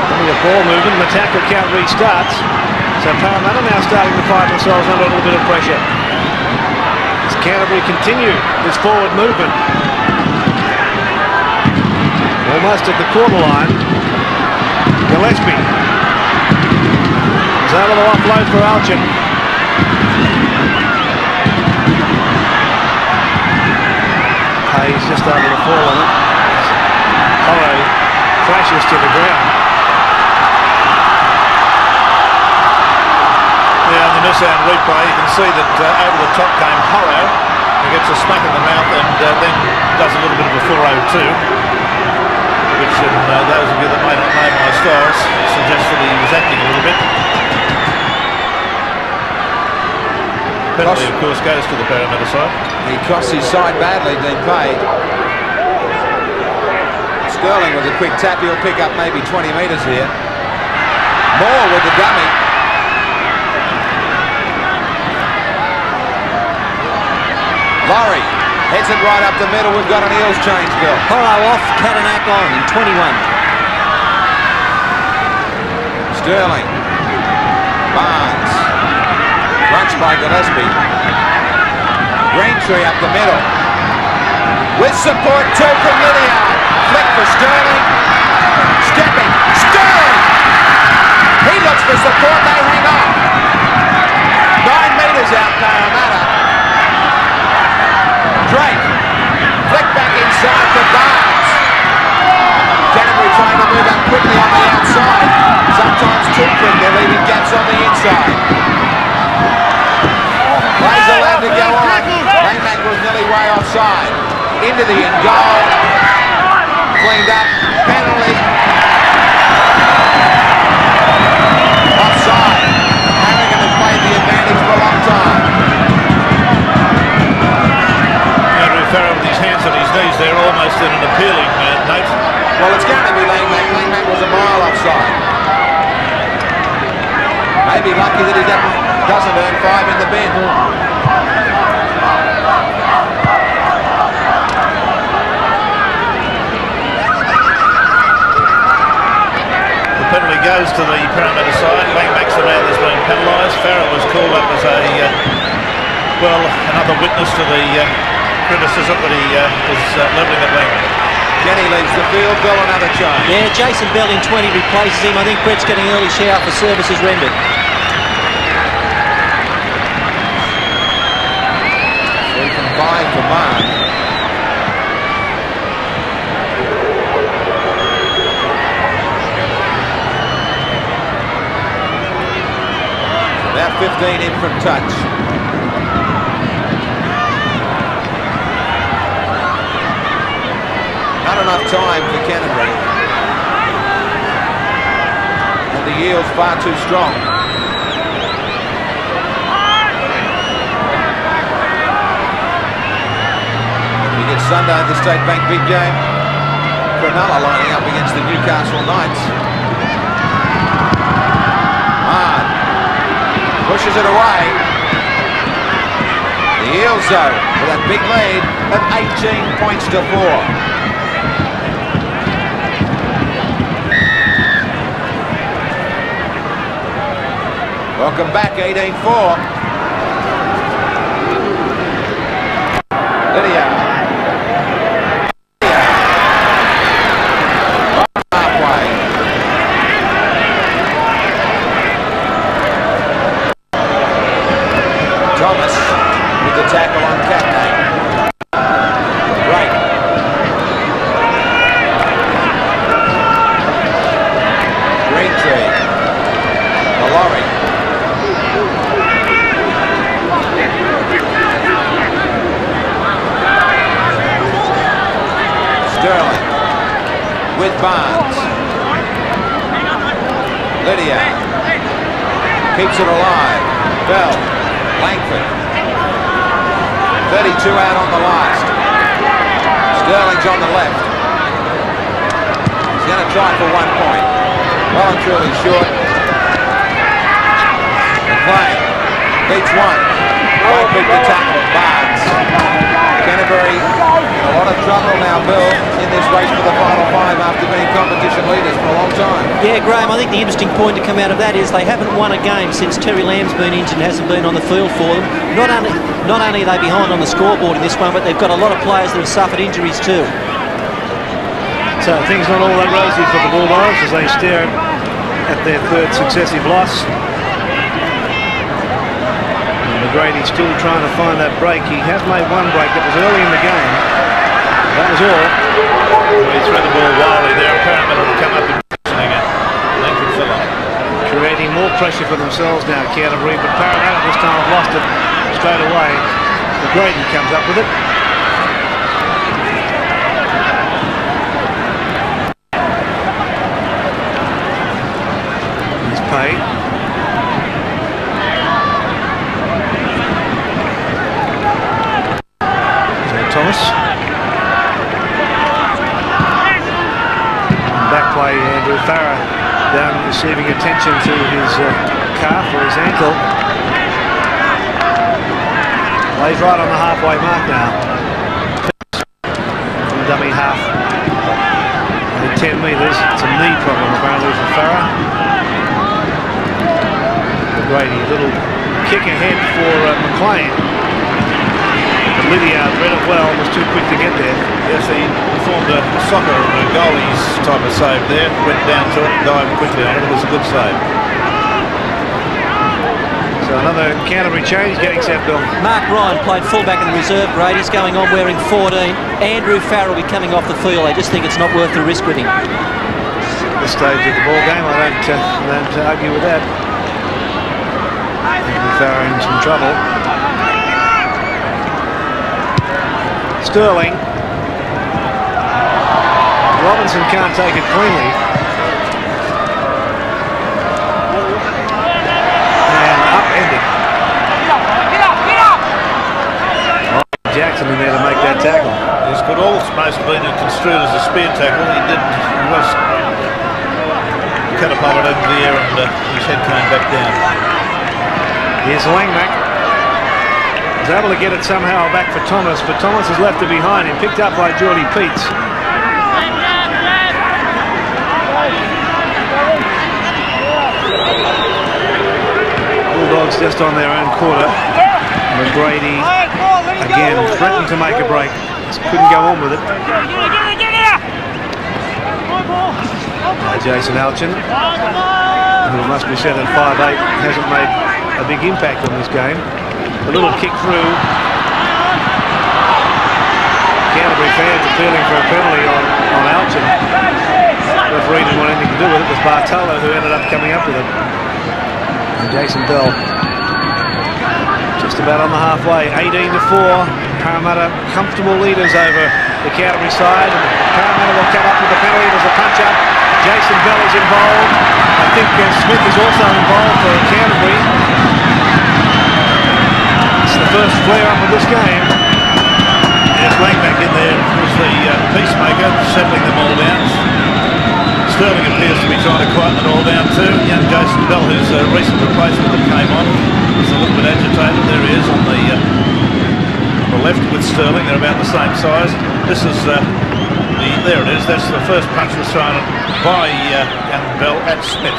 Only a ball movement, the tackle count restarts. So Parramatta now starting to find themselves under a little bit of pressure. As Canterbury continue this forward movement. Almost at the quarter line. GILLESPIE is able to offload for ALCHIN. Hayes just able to fall on it. HORO crashes to the ground. Yeah, on the NISSEN replay, you can see that over the top came HORO. He gets a smack in the mouth and then does a little bit of a 402, which in those of you that may not know my styles suggests that he was acting a little bit. Penalty, of course, goes to the Parramatta side. He cost his side badly, being paid. Sterling with a quick tap, he'll pick up maybe 20 metres here. Moore with the dummy. LAURIE heads it right up the middle. We've got an Eels change, Bill. HORO off, Catanak on in 21. Sterling. Barnes. Runs by GILLESPIE. Greentree up the middle. With support too from LIDDIARD. Flick for Sterling. Stepping. Sterling! He looks for support. They hang on. 9 metres out Parramatta. Drake. Flick back inside for Barnes. Canterbury trying to move up quickly on the outside. Sometimes too quick. They're leaving gaps on the inside. Plays allowed to go on. LANGMACK was nearly way offside. Into the end goal. Cleaned up. Penalty. Offside. Harrigan has played the advantage for a long time. FARRAR with his hands on his knees there, almost in an appealing note. Well, it's going to be LANGMACK. LANGMACK was a mile offside. Maybe lucky that he doesn't earn 5 in the bin. The penalty goes to the Parramatta side. LANGMACK's the man that's been penalised. FARRAR was called up as another witness to the criticism that he was levelling at LANGMACK. Jenny leaves the field. Bell another charge. Yeah, Jason Bell in 20 replaces him. I think Brett's getting an early shout for services rendered. 3 from 5 for Mahon. About 15 in from touch. Not enough time for Canterbury. And the Eels far too strong. Sunday, the State Bank big game. Cronulla lining up against the Newcastle Knights. Mahon pushes it away. The Eels, though, with a big lead of 18 points to 4. Welcome back, 18-4. LIDDIARD. Halfway. Thomas with the tackle on Captain. Right. Greentree. LAURIE. Sterling with Barnes. LIDDIARD keeps it alive. Bell, Langford. 32 out on the last. Sterling's on the left. He's going to try for 1 point. Well and truly short. McLEAN beats one. Great big to tackle Barnes. Canterbury in a lot of trouble now, Bill, in this race for the final 5 after being competition leaders for a long time. Yeah, Graham, I think the interesting point to come out of that is they haven't won a game since Terry Lamb's been injured and hasn't been on the field for them. Not only are they behind on the scoreboard in this one, but they've got a lot of players that have suffered injuries too. So things not all that rosy for the Bulldogs as they stare at their third successive loss. McGRADY still trying to find that break. He has made one break. That was early in the game. That was all. He threw the ball wildly there. Parramatta will come up and positioning it. Langford fell on. Creating more pressure for themselves now, Canterbury, but Parramatta this time have lost it straight away. McGRADY comes up with it. He's paid. Thomas. Back play, Andrew FARRAR down receiving attention to his calf or his ankle. Lays right on the halfway mark now. From dummy half. Only 10 metres. It's a knee problem apparently for FARRAR. McGRADY, little kick ahead for McLEAN. LIDDIARD read it well, was too quick to get there. Yes, he performed a soccer goalies type of save there. Went down to it, dived quickly on it. It was a good save. So another Canterbury change getting set, Bill. Mark Ryan played fullback in the reserve grade. He's going on wearing 14. Andrew FARRAR will be coming off the field. I just think it's not worth the risk with him. This stage of the ball game, I don't argue with that. Andrew FARRAR in some trouble. Sterling. Robinson can't take it cleanly. And upended. Jackson in there to make that tackle. This could almost have been construed as a spear tackle. He was catapulted over the air and his head came back down. Here's LANGMACK. Able to get it somehow back for Thomas, but Thomas has left it behind him, picked up by Geordi PEATS. Bulldogs just on their own quarter. McGRADY again threatened to make a break, just couldn't go on with it. Jason ALCHIN, who must be set at 5'8", hasn't made a big impact on this game. A little kick through. Canterbury fans appealing for a penalty on ALCHIN. Referee didn't want anything to do with it. It was BARTOLO who ended up coming up with it. And Jason Bell just about on the halfway. 18-4. Parramatta comfortable leaders over the Canterbury side. And Parramatta will come up with the penalty. There's a punch up. Jason Bell is involved. I think Smith is also involved for Canterbury. It's the first flare up of this game. Yes, LANGMACK in there was the peacemaker, settling them all down. Sterling appears to be trying to quieten it all down too. Young Jason Bell, who's a recent replacement that came on, is a little bit agitated. There he is on the left with Sterling. They're about the same size. This is there it is. That's the first punch was thrown by young Bell at Smith.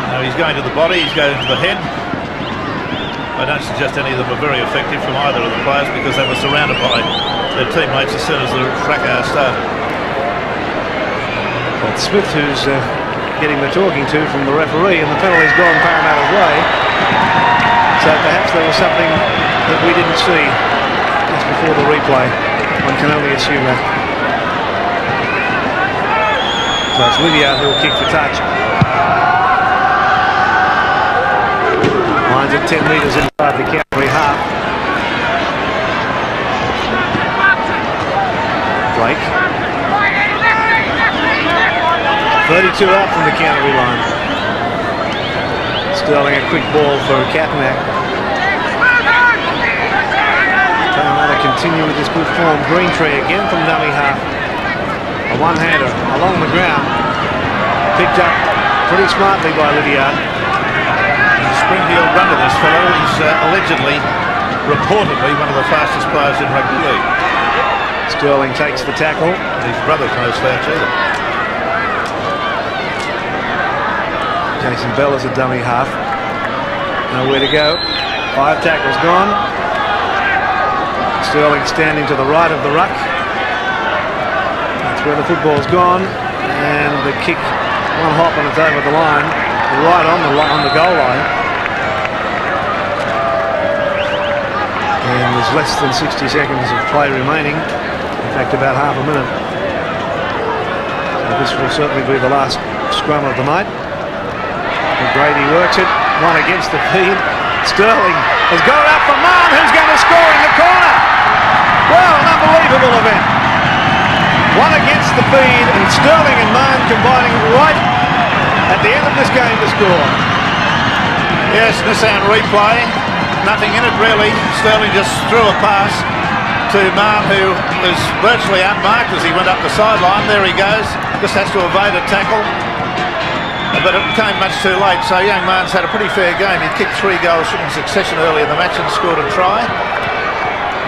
Now he's going to the body. He's going to the head. I don't suggest any of them are very effective from either of the players because they were surrounded by their teammates as soon as the fracas started. But Smith, who's getting the talking to from the referee, and the penalty's gone Parramatta's way. So perhaps there was something that we didn't see just before the replay. One can only assume that. So it's LIDDIARD who'll kick for touch. Lines at 10 metres inside the Canterbury half. Blake. 32 out from the Canterbury line. Sterling a quick ball for Catmack. Parramatta continue with this good form. Greentree again from dummy half. A one-hander along the ground. Picked up pretty smartly by LIDDIARD. Springfield runner, this fellow. He's allegedly, reportedly, one of the fastest players in rugby league. Sterling takes the tackle. His brother's no slouch either. Jason Bell is a dummy half. Nowhere to go. 5 tackles gone. Sterling standing to the right of the ruck. That's where the football's gone. And the kick, one hop and it's over the line. Right on the goal line. And there's less than 60 seconds of play remaining. In fact, about half a minute. So this will certainly be the last scrum of the night. McGRADY works it, one against the feed. Sterling has got it up for Mahon, who's going to score in the corner. Well, an unbelievable event. One against the feed, and Sterling and Mahon combining right at the end of this game to score. Yes, NISSEN replay. Nothing in it really. Sterling just threw a pass to Mahon, who was virtually unmarked as he went up the sideline. There he goes. Just has to evade a tackle. But it came much too late, so young Mahon's had a pretty fair game. He kicked 3 goals in succession early in the match and scored a try.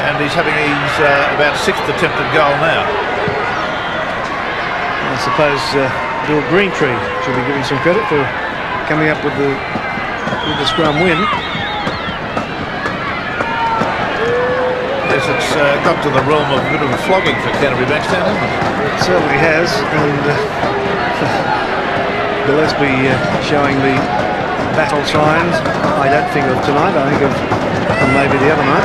And he's having his about 6th attempted goal now. I suppose Bill Greentree should be given some credit for coming up with the scrum win. Yes, it's got to the realm of a bit of a flogging for Canterbury Bankstown, hasn't it? It certainly has, and Gillespie showing the battle signs. I don't think of tonight, I think of maybe the other night.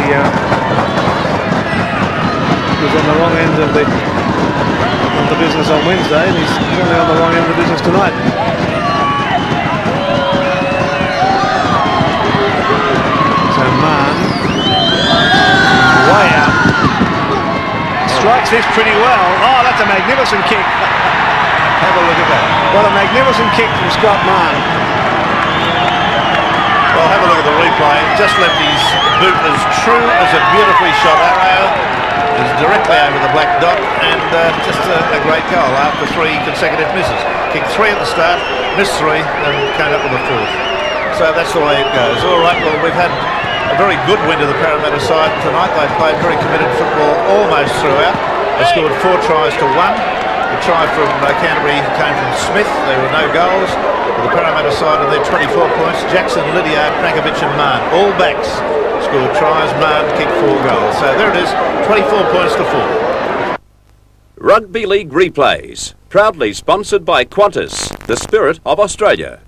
He was on the wrong end of the business on Wednesday, and he's certainly on the wrong end of the business tonight. So Mahon, way out. Strikes this pretty well. Oh, that's a magnificent kick. Have a look at that. What a magnificent kick from Scott Mahon. Well, have a look at the replay. Just left his boot as true as a beautifully shot arrow. Is directly over the black dot, and just a great goal after 3 consecutive misses. Kicked 3 at the start, missed 3, and came up with a 4th. So that's the way it goes. All right, well, we've had a very good win to the Parramatta side tonight. They played very committed football almost throughout. They scored 4 tries to 1. The try from Canterbury came from Smith. There were no goals. For the Parramatta side, and they're 24 points. Jackson, LIDDIARD, CRNKOVICH and Mahon, all backs, scored tries. Mahon kicked 4 goals. So there it is, 24 points to 4. Rugby League replays, proudly sponsored by Qantas, the spirit of Australia.